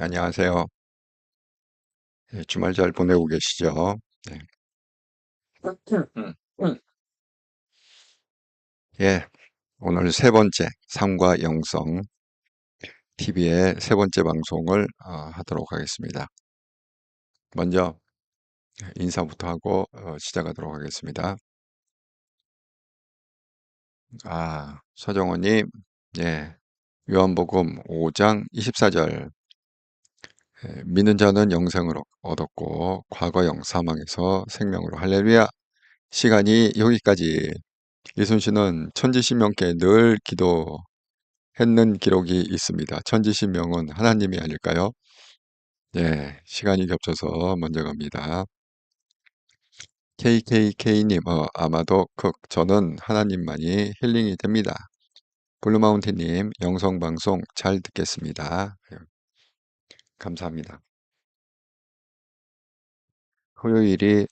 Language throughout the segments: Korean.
안녕하세요. 예, 주말 잘 보내고 계시죠? 네. 음, 음. 예, 오늘 세 번째, 삶과 영성 TV의 세 번째 방송을 하도록 하겠습니다. 먼저 인사부터 하고 시작하도록 하겠습니다. 서정호님, 예, 요한복음 5장 24절, 믿는 자는 영생을 얻었고 과거형 사망에서 생명으로 할렐루야. 시간이 여기까지. 이순 씨는 천지신명께 늘 기도했는 기록이 있습니다. 천지신명은 하나님이 아닐까요? 예, 시간이 겹쳐서 먼저 갑니다. KKK님, 아마도 저는 하나님만이 힐링이 됩니다. 블루마운틴님, 영성방송 잘 듣겠습니다. 감사합니다. 토요일이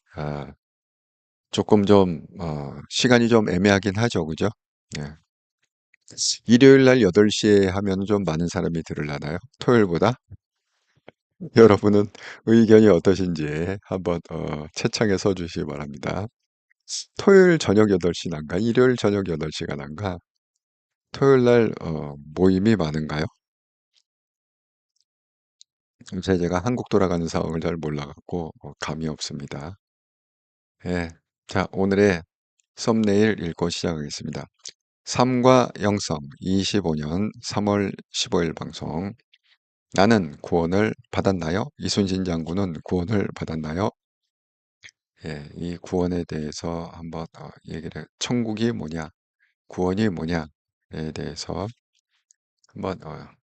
조금 좀 시간이 좀 애매하긴 하죠, 그죠? 예. 일요일 날 8시에 하면 좀 많은 사람이 들으려나요? 토요일보다? 여러분은 의견이 어떠신지 한번 채창에 써주시기 바랍니다. 토요일 저녁 8시 난가? 일요일 저녁 8시가 난가? 토요일 날 모임이 많은가요? 요새 제가 한국 돌아가는 상황을 잘 몰라갖고 감이 없습니다. 예. 자, 오늘의 썸네일 읽고 시작하겠습니다. 삶과 영성 25년 3월 15일 방송. 나는 구원을 받았나요? 이순신 장군은 구원을 받았나요? 예, 이 구원에 대해서 한번 천국이 뭐냐, 구원이 뭐냐에 대해서 한번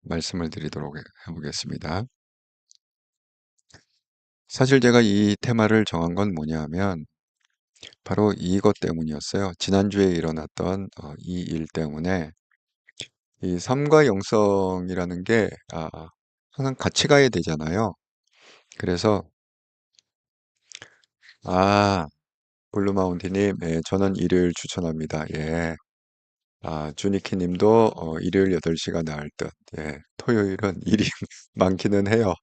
말씀을 드리도록 해보겠습니다. 사실 제가 이 테마를 정한 건 뭐냐 하면 바로 이것 때문이었어요. 지난주에 일어났던 이 일 때문에 이 삶과 영성이라는 게 항상 같이 가야 되잖아요. 그래서 아, 블루마운틴님, 예, 저는 일요일 추천합니다. 예. 주니키 님도 일요일 8시가 나을 듯. 예. 토요일은 일이 많기는 해요.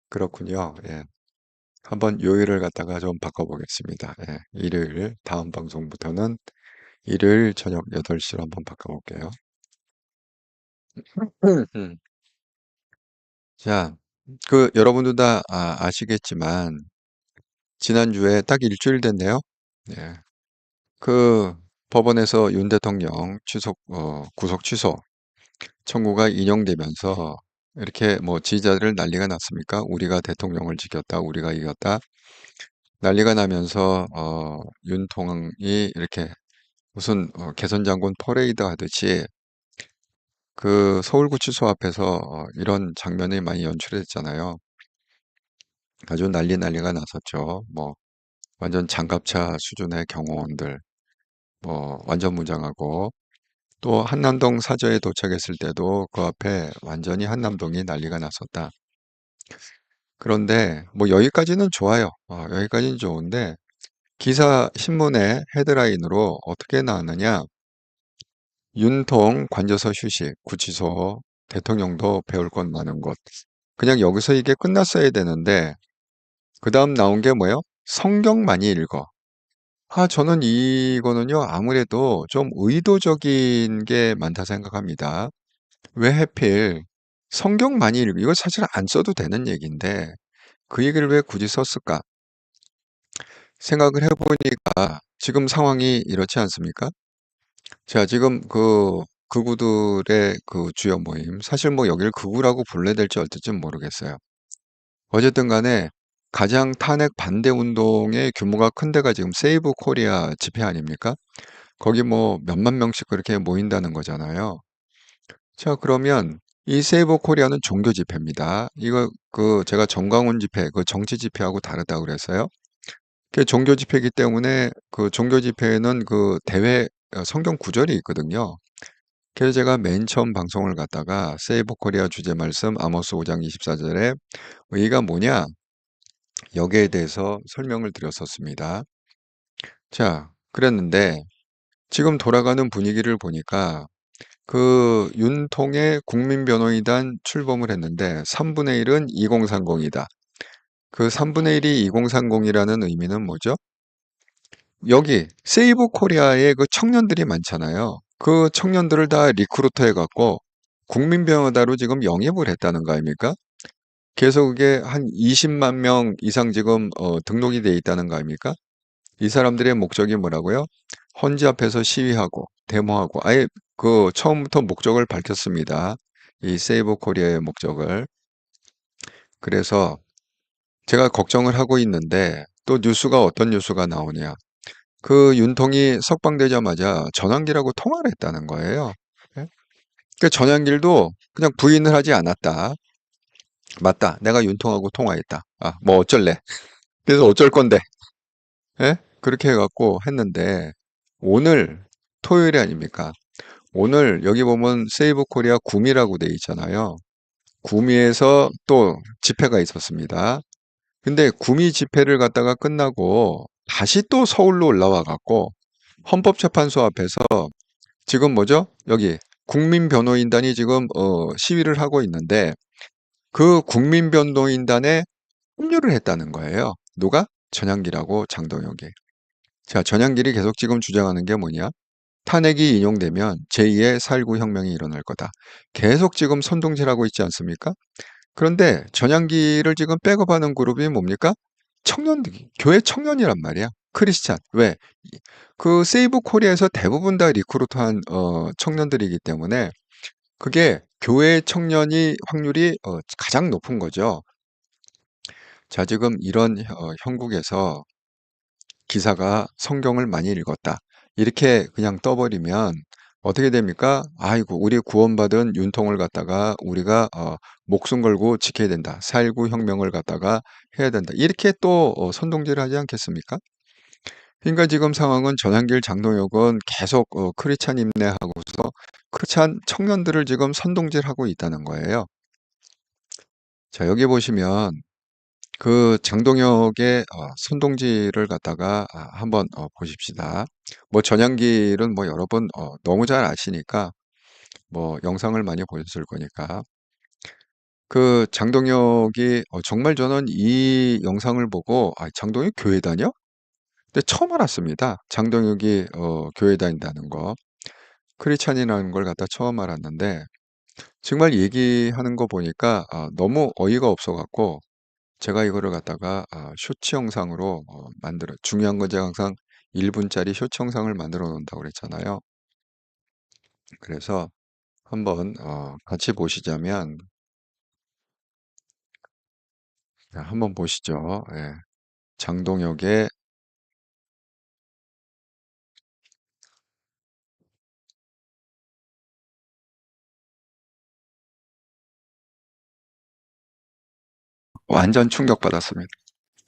그렇군요. 예. 한번 요일을 갖다가 좀 바꿔보겠습니다. 예. 일요일, 다음 방송부터는 일요일 저녁 8시로 한번 바꿔볼게요. 음. 자, 여러분도 다 아시겠지만, 지난주에 딱 일주일 됐네요. 예. 그, 법원에서 윤 대통령 구속 취소 청구가 인용되면서 이렇게 뭐 지지자들 난리가 났습니까? 우리가 대통령을 지켰다, 우리가 이겼다. 난리가 나면서 윤통이 이렇게 무슨 개선 장군 퍼레이드 하듯이 그 서울구치소 앞에서 이런 장면이 많이 연출됐잖아요. 아주 난리가 났었죠. 뭐 완전 장갑차 수준의 경호원들, 뭐 완전 무장하고 또 한남동 사저에 도착했을 때도 그 앞에 완전히 한남동이 난리가 났었다. 그런데 뭐 여기까지는 좋아요. 여기까지는 좋은데 기사 신문의 헤드라인으로 어떻게 나왔느냐? 윤통 관저서 휴식, 구치소, 대통령도 배울 것 많은 곳. 그냥 여기서 이게 끝났어야 되는데 그 다음 나온 게 뭐예요? 성경 많이 읽어. 저는 이거는요, 아무래도 좀 의도적인 게 많다 생각합니다. 왜 하필 성경 많이 읽어? 이거 사실 안 써도 되는 얘기인데 그 얘기를 왜 굳이 썼을까? 생각을 해보니까 지금 상황이 이렇지 않습니까? 자, 지금 극우들의 그 주요 모임, 사실 뭐 여기를 극우라고 불러야 될지 어떨지 모르겠어요. 어쨌든 간에 가장 탄핵 반대 운동의 규모가 큰 데가 지금 세이브 코리아 집회 아닙니까? 거기 뭐 몇만 명씩 그렇게 모인다는 거잖아요. 자, 그러면 이 세이브 코리아는 종교 집회입니다. 이거 제가 정광훈 집회, 그 정치 집회하고 다르다고 그랬어요. 그 종교 집회이기 때문에 그 종교 집회에는 그 대회 성경 구절이 있거든요. 그래서 제가 맨 처음 방송을 갖다가 세이브 코리아 주제 말씀 아모스 5장 24절에 의의가 뭐냐? 여기에 대해서 설명을 드렸었습니다. 자, 그랬는데 지금 돌아가는 분위기를 보니까 그 윤통의 국민변호인단 출범을 했는데 3분의 1은 2030이다. 그 3분의 1이 2030이라는 의미는 뭐죠? 여기 세이브 코리아에 그 청년들이 많잖아요. 그 청년들을 다 리크루터 해갖고 국민변호사로 지금 영입을 했다는 거 아닙니까? 계속 그게 한 20만 명 이상 지금 등록이 돼 있다는 거 아닙니까? 이 사람들의 목적이 뭐라고요? 헌재 앞에서 시위하고 데모하고 아예 그 처음부터 목적을 밝혔습니다. 이 세이브 코리아의 목적을. 그래서 제가 걱정을 하고 있는데 또 뉴스가 어떤 뉴스가 나오냐. 그 윤통이 석방되자마자 전환기라고 통화를 했다는 거예요. 예? 그 전환길도 그냥 부인을 하지 않았다. 맞다. 내가 윤통하고 통화했다. 아, 뭐 어쩔래. 그래서 어쩔 건데. 예? 그렇게 해갖고 했는데 오늘 토요일이 아닙니까? 오늘 여기 보면 세이브 코리아 구미라고 돼 있잖아요. 구미에서 또 집회가 있었습니다. 근데 구미 집회를 갖다가 끝나고 다시 또 서울로 올라와 갖고 헌법재판소 앞에서 지금 뭐죠? 여기 국민변호인단이 지금 시위를 하고 있는데 그 국민변호인단에 합류를 했다는 거예요. 누가? 전향길하고 장동혁이. 자, 전향길이 계속 지금 주장하는 게 뭐냐? 탄핵이 인용되면 제2의 4.19 혁명이 일어날 거다. 계속 지금 선동질하고 있지 않습니까? 그런데 전향기를 지금 백업하는 그룹이 뭡니까? 청년들, 교회 청년이란 말이야. 크리스찬. 왜? 그 세이브 코리아에서 대부분 다 리크루트한 청년들이기 때문에 그게 교회 청년이 확률이 가장 높은 거죠. 자, 지금 이런 형국에서 기사가 성경을 많이 읽었다. 이렇게 그냥 떠버리면 어떻게 됩니까? 아이고, 우리 구원받은 윤통을 갖다가 우리가 목숨 걸고 지켜야 된다. 4.19 혁명을 갖다가 해야 된다. 이렇게 또 선동질을 하지 않겠습니까? 그러니까 지금 상황은 전한길 장동혁은 계속 크리스찬 임내하고서 크리스찬 청년들을 지금 선동질하고 있다는 거예요. 자, 여기 보시면 그 장동혁의 선동질을 갖다가 한번 보십시다. 뭐 전향길은 뭐 여러분 너무 잘 아시니까 뭐 영상을 많이 보셨을 거니까 그 장동혁이 정말 저는 이 영상을 보고 장동혁 교회 다녀? 근데 처음 알았습니다. 장동혁이 교회 다닌다는 거. 크리스찬이라는 걸 갖다 처음 알았는데 정말 얘기하는 거 보니까 너무 어이가 없어 갖고 제가 이거를 갖다가 쇼츠 영상으로 중요한 건 제가 항상 1분짜리 쇼츠 영상을 만들어 놓는다고 그랬잖아요. 그래서 한번 같이 보시자면 자, 한번 보시죠. 예. 장동혁의 완전 충격받았습니다.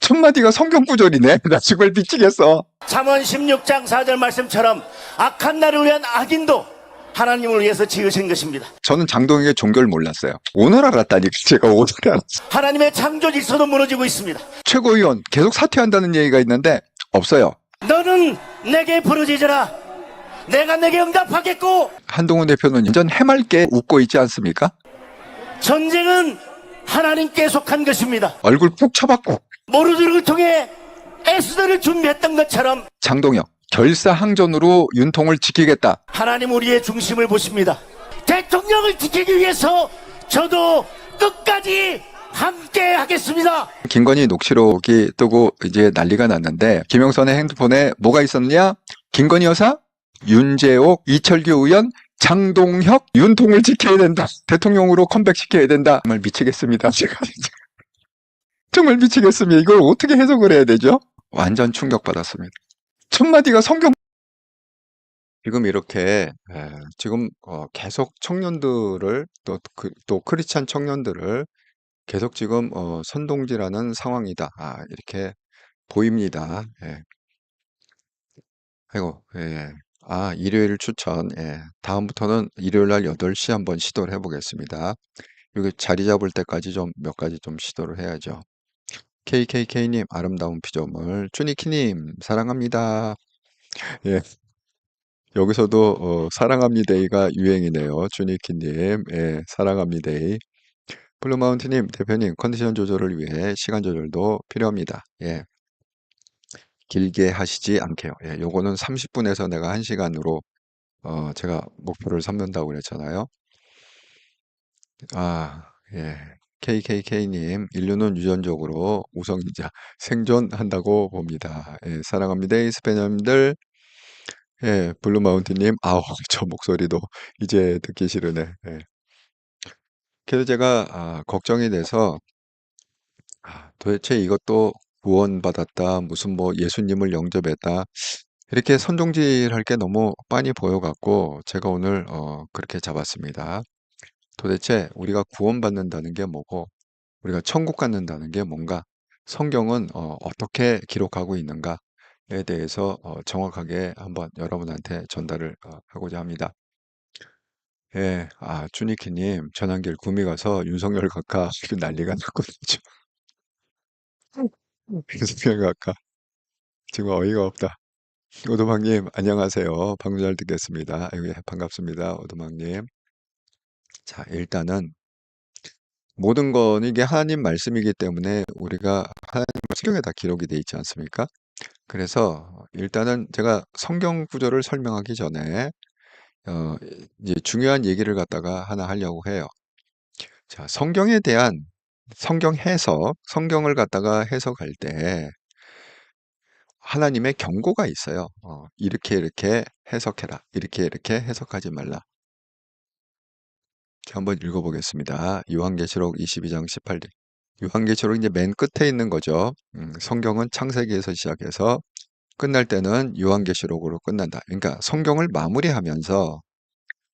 첫 마디가 성경 구절이네. 나 정말 미치겠어. 잠언 16장 4절 말씀처럼 악한 날을 위한 악인도 하나님을 위해서 지으신 것입니다. 저는 장동혁의 종교를 몰랐어요. 오늘 알았다니까 제가 오늘 알았어요. 하나님의 창조 질서도 무너지고 있습니다. 최고위원 계속 사퇴한다는 얘기가 있는데 없어요. 너는 내게 부르짖으라. 내가 내게 응답하겠고. 한동훈 대표는 완전 해맑게 웃고 있지 않습니까? 전쟁은 하나님께 속한 것입니다. 얼굴 푹 쳐박고 모르드를 통해 에스더를 준비했던 것처럼 장동혁 결사항전으로 윤통을 지키겠다. 하나님 우리의 중심을 보십니다. 대통령을 지키기 위해서 저도 끝까지 함께 하겠습니다. 김건희 녹취록이 뜨고 이제 난리가 났는데 김영선의 핸드폰에 뭐가 있었느냐? 김건희 여사, 윤재옥, 이철규 의원, 장동혁, 윤통을 지켜야 된다. 대통령으로 컴백시켜야 된다. 정말 미치겠습니다. 제가 정말 미치겠습니다. 이걸 어떻게 해석을 해야 되죠? 완전 충격받았습니다. 첫 마디가 성경. 지금 이렇게 지금 계속 청년들을 또 크리스찬 청년들을 계속 지금 선동질하는 상황이다. 이렇게 보입니다. 예. 아이고, 예. 일요일 추천. 예. 다음부터는 일요일 날 8시 한번 시도를 해보겠습니다. 여기 자리 잡을 때까지 좀 몇 가지 좀 시도를 해야죠. KKK님, 아름다운 피조물. 쭈니키님, 사랑합니다. 예. 여기서도 사랑합니다가 유행이네요. 주니키님, 예, 사랑합니다. 블루마운트님, 대표님, 컨디션 조절을 위해 시간 조절도 필요합니다. 예, 길게 하시지 않게요. 예, 요거는 30분에서 내가 1시간으로 제가 목표를 삼는다고 그랬잖아요. 예. KKK님, 인류는 유전적으로 우성이자 생존한다고 봅니다. 예, 사랑합니다. 스페녀님들, 예, 블루마운틴님, 아우, 저 목소리도 이제 듣기 싫으네. 예. 그래서 제가 걱정이 돼서 도대체 이것도 구원받았다, 무슨 뭐 예수님을 영접했다, 이렇게 선동질할 게 너무 빤히 보여갖고 제가 오늘 그렇게 잡았습니다. 도대체 우리가 구원받는다는 게 뭐고 우리가 천국 갖는다는 게 뭔가 성경은 어떻게 기록하고 있는가에 대해서 정확하게 한번 여러분한테 전달을 하고자 합니다. 예, 주니키님, 전환길 구미 가서 윤석열 각하 그 난리가 났거든요. 윤석열 각하 지금 어이가 없다. 오도막님, 안녕하세요. 방금 잘 듣겠습니다. 아이고, 예, 반갑습니다. 오도막님. 자, 일단은 모든 건 이게 하나님 말씀이기 때문에 우리가 하나님 성경에 다 기록이 돼 있지 않습니까? 그래서 일단은 제가 성경 구절을 설명하기 전에 어, 이제 중요한 얘기를 갖다가 하나 하려고 해요. 자, 성경에 대한 성경 해석, 성경을 갖다가 해석할 때 하나님의 경고가 있어요. 이렇게 이렇게 해석해라. 이렇게 이렇게 해석하지 말라. 자, 한번 읽어보겠습니다. 요한계시록 22장 18절. 요한계시록 이제 맨 끝에 있는 거죠. 성경은 창세기에서 시작해서 끝날 때는 요한계시록으로 끝난다. 그러니까 성경을 마무리하면서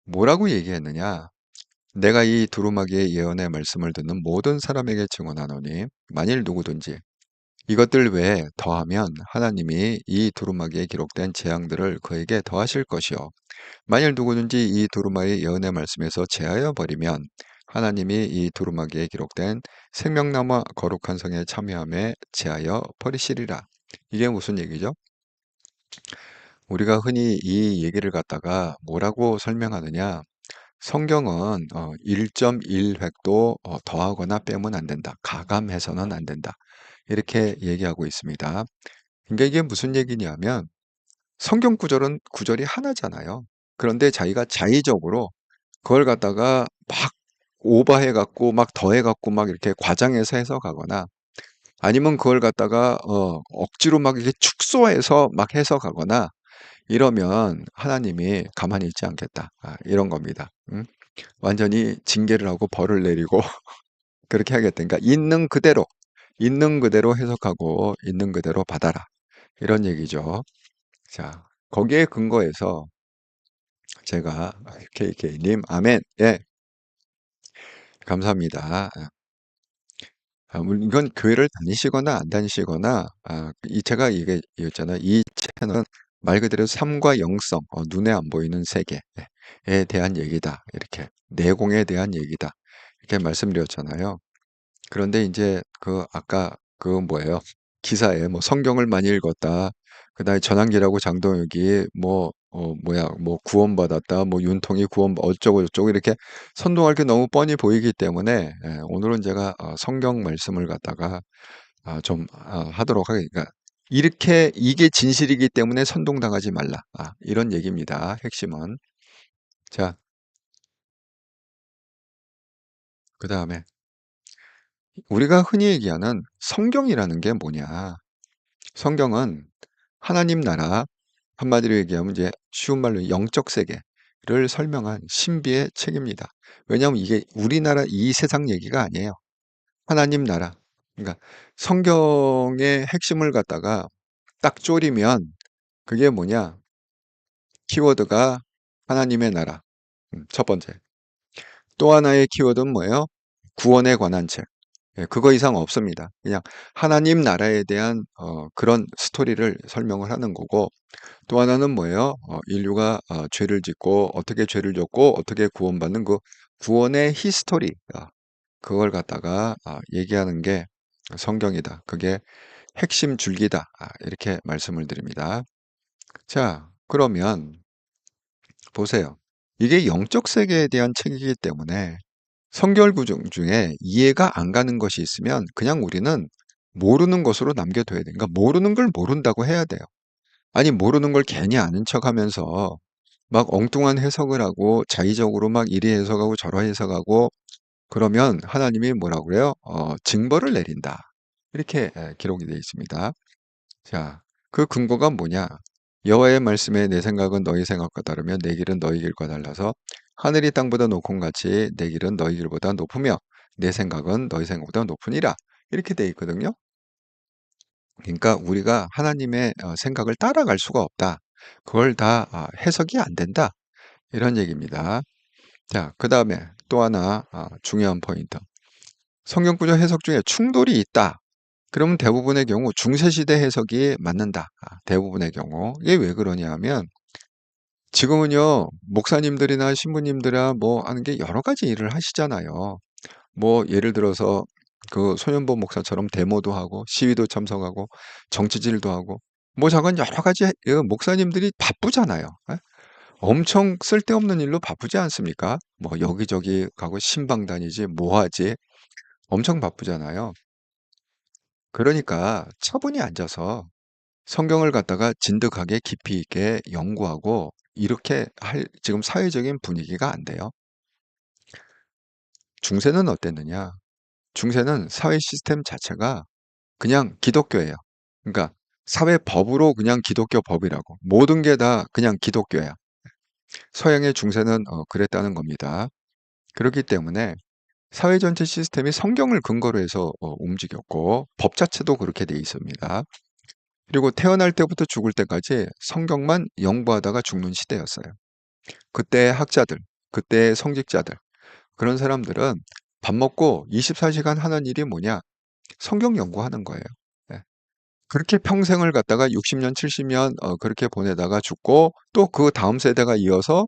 뭐라고 얘기했느냐? 내가 이 두루마기의 예언의 말씀을 듣는 모든 사람에게 증언하노니 만일 누구든지 이것들 외에 더하면 하나님이 이 두루마기에 기록된 재앙들을 그에게 더하실 것이요 만일 누구든지 이 두루마기의 예언의 말씀에서 제하여 버리면 하나님이 이 두루마기에 기록된 생명나무 거룩한 성에 참여함에 제하여 버리시리라. 이게 무슨 얘기죠? 우리가 흔히 이 얘기를 갖다가 뭐라고 설명하느냐? 성경은 1.1획도 더하거나 빼면 안 된다. 가감해서는 안 된다. 이렇게 얘기하고 있습니다. 그러니까 이게 무슨 얘기냐면 성경 구절은 구절이 하나잖아요. 그런데 자기가 자의적으로 그걸 갖다가 막 오버해 갖고 막 더해 갖고 막 이렇게 과장해서 해석하거나 아니면 그걸 갖다가 억지로 막 이렇게 축소해서 막 해석하거나 이러면 하나님이 가만히 있지 않겠다. 이런 겁니다. 응? 완전히 징계를 하고 벌을 내리고 그렇게 하겠다. 그러니까 있는 그대로 해석하고 있는 그대로 받아라. 이런 얘기죠. 자, 거기에 근거해서 제가 KK님, 아멘. 예, 감사합니다. 물론 이건 교회를 다니시거나 안 다니시거나 제가 이게 있잖아요. 이 채널은 말 그대로 삶과 영성, 눈에 안 보이는 세계에 대한 얘기다. 이렇게 내공에 대한 얘기다. 이렇게 말씀드렸잖아요. 그런데 이제 그 아까 그 뭐예요? 기사에 뭐 성경을 많이 읽었다. 그다음에 전환기라고 장동혁이 뭐 뭐야 뭐 구원받았다. 뭐 윤통이 구원 어쩌고 저쩌고 이렇게 선동할 게 너무 뻔히 보이기 때문에 오늘은 제가 성경 말씀을 갖다가 좀 하도록 하겠습니다. 이렇게 이게 진실이기 때문에 선동당하지 말라. 이런 얘기입니다. 핵심은. 자, 그다음에 우리가 흔히 얘기하는 성경이라는 게 뭐냐? 성경은 하나님 나라, 한마디로 얘기하면 이제 쉬운 말로 영적 세계를 설명한 신비의 책입니다. 왜냐하면 이게 우리나라 이 세상 얘기가 아니에요. 하나님 나라. 그러니까 성경의 핵심을 갖다가 딱 쪼리면 그게 뭐냐? 키워드가 하나님의 나라. 첫 번째. 또 하나의 키워드는 뭐예요? 구원에 관한 책. 예, 그거 이상 없습니다. 그냥 하나님 나라에 대한 그런 스토리를 설명을 하는 거고 또 하나는 뭐예요? 인류가 죄를 짓고 어떻게 죄를 졌고 어떻게 구원받는 그 구원의 히스토리 그걸 갖다가 얘기하는 게 성경이다. 그게 핵심 줄기다. 이렇게 말씀을 드립니다. 자, 그러면 보세요. 이게 영적 세계에 대한 책이기 때문에 성결 구정 중에 이해가 안 가는 것이 있으면 그냥 우리는 모르는 것으로 남겨둬야 돼. 그러니까 모르는 걸 모른다고 해야 돼요. 아니, 모르는 걸 괜히 아는 척 하면서 막 엉뚱한 해석을 하고 자의적으로 막 이리 해석하고 저러 해석하고 그러면 하나님이 뭐라고 그래요? 징벌을 내린다. 이렇게 기록이 되어 있습니다. 자, 그 근거가 뭐냐? 여호와의 말씀에 내 생각은 너희 생각과 다르며 내 길은 너희 길과 달라서 하늘이 땅보다 높은 같이 내 길은 너희 길보다 높으며 내 생각은 너희 생각보다 높으니라. 이렇게 돼 있거든요. 그러니까 우리가 하나님의 생각을 따라갈 수가 없다. 그걸 다 해석이 안 된다. 이런 얘기입니다. 자, 그 다음에 또 하나 중요한 포인트. 성경구조 해석 중에 충돌이 있다. 그러면 대부분의 경우 중세시대 해석이 맞는다. 대부분의 경우. 이게 왜 그러냐 하면 지금은요, 목사님들이나 신부님들이나 뭐 하는 게 여러 가지 일을 하시잖아요. 뭐 예를 들어서 그 소년보 목사처럼 데모도 하고 시위도 참석하고 정치질도 하고 뭐 작은 여러 가지 목사님들이 바쁘잖아요. 예? 엄청 쓸데없는 일로 바쁘지 않습니까? 뭐 여기저기 가고 신방 다니지 뭐 하지 엄청 바쁘잖아요. 그러니까 차분히 앉아서 성경을 갖다가 진득하게 깊이 있게 연구하고 이렇게 할 지금 사회적인 분위기가 안 돼요. 중세는 어땠느냐? 중세는 사회 시스템 자체가 그냥 기독교예요. 그러니까 사회 법으로 그냥 기독교 법이라고. 모든 게 다 그냥 기독교야. 서양의 중세는 그랬다는 겁니다. 그렇기 때문에 사회 전체 시스템이 성경을 근거로 해서 움직였고 법 자체도 그렇게 돼 있습니다. 그리고 태어날 때부터 죽을 때까지 성경만 연구하다가 죽는 시대였어요. 그때의 학자들, 그때의 성직자들, 그런 사람들은 밥 먹고 24시간 하는 일이 뭐냐? 성경 연구하는 거예요. 예. 그렇게 평생을 갖다가 60년, 70년 그렇게 보내다가 죽고 또 그 다음 세대가 이어서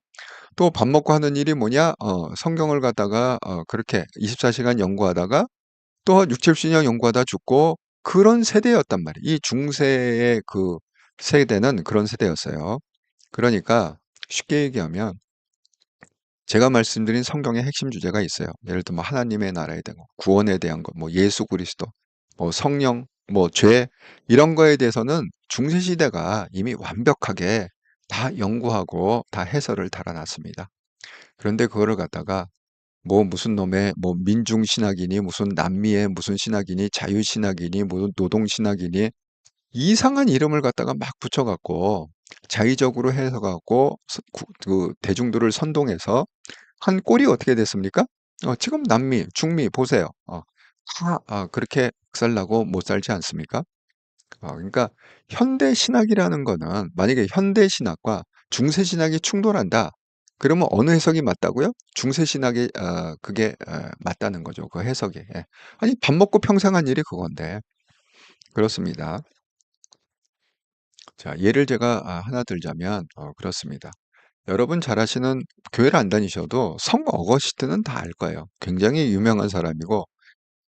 또 밥 먹고 하는 일이 뭐냐? 성경을 갖다가 그렇게 24시간 연구하다가 또 6, 70년 연구하다 죽고 그런 세대였단 말이에요. 이 중세의 그 세대는 그런 세대였어요. 그러니까 쉽게 얘기하면 제가 말씀드린 성경의 핵심 주제가 있어요. 예를 들면 하나님의 나라에 대한 거, 구원에 대한 것, 뭐 예수 그리스도, 뭐 성령, 뭐 죄, 이런 거에 대해서는 중세 시대가 이미 완벽하게 다 연구하고 다 해설을 달아놨습니다. 그런데 그거를 갖다가 뭐 무슨 놈의 뭐 민중 신학이니 무슨 남미의 무슨 신학이니 자유 신학이니 뭐 노동 신학이니 이상한 이름을 갖다가 막 붙여갖고 자의적으로 해서 갖고 그 대중들을 선동해서 한 꼴이 어떻게 됐습니까? 지금 남미, 중미 보세요. 다 그렇게 살라고 못 살지 않습니까? 그러니까 현대 신학이라는 거는 만약에 현대 신학과 중세 신학이 충돌한다. 그러면 어느 해석이 맞다고요? 중세 신학이 그게 맞다는 거죠. 그 해석이. 예. 아니 밥 먹고 평생 한 일이 그건데 그렇습니다. 자, 예를 제가 하나 들자면 그렇습니다. 여러분 잘 아시는 교회를 안 다니셔도 성 어거스틴은 다 알 거예요. 굉장히 유명한 사람이고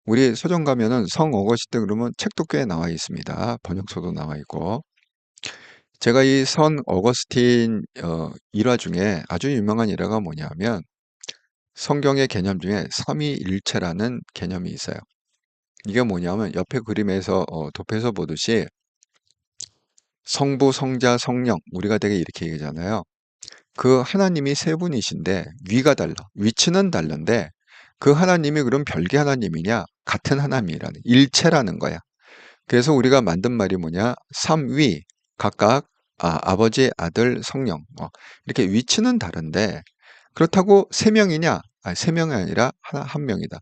우리 서점 가면은 성 어거스틴 그러면 책도 꽤 나와 있습니다. 번역서도 나와 있고 제가 이 성 어거스틴 일화 중에 아주 유명한 일화가 뭐냐면 성경의 개념 중에 삼위일체라는 개념이 있어요. 이게 뭐냐면 옆에 그림에서 돋해서 보듯이 성부, 성자, 성령 우리가 되게 이렇게 얘기하잖아요. 그 하나님이 세 분이신데 위가 달라. 위치는 다른데 그 하나님이 그럼 별개 하나님이냐? 같은 하나님이라는 일체라는 거야. 그래서 우리가 만든 말이 뭐냐? 삼위 각각 아버지, 아들, 성령 이렇게 위치는 다른데 그렇다고 세 명이냐? 세 명이 아니라 한 명이다.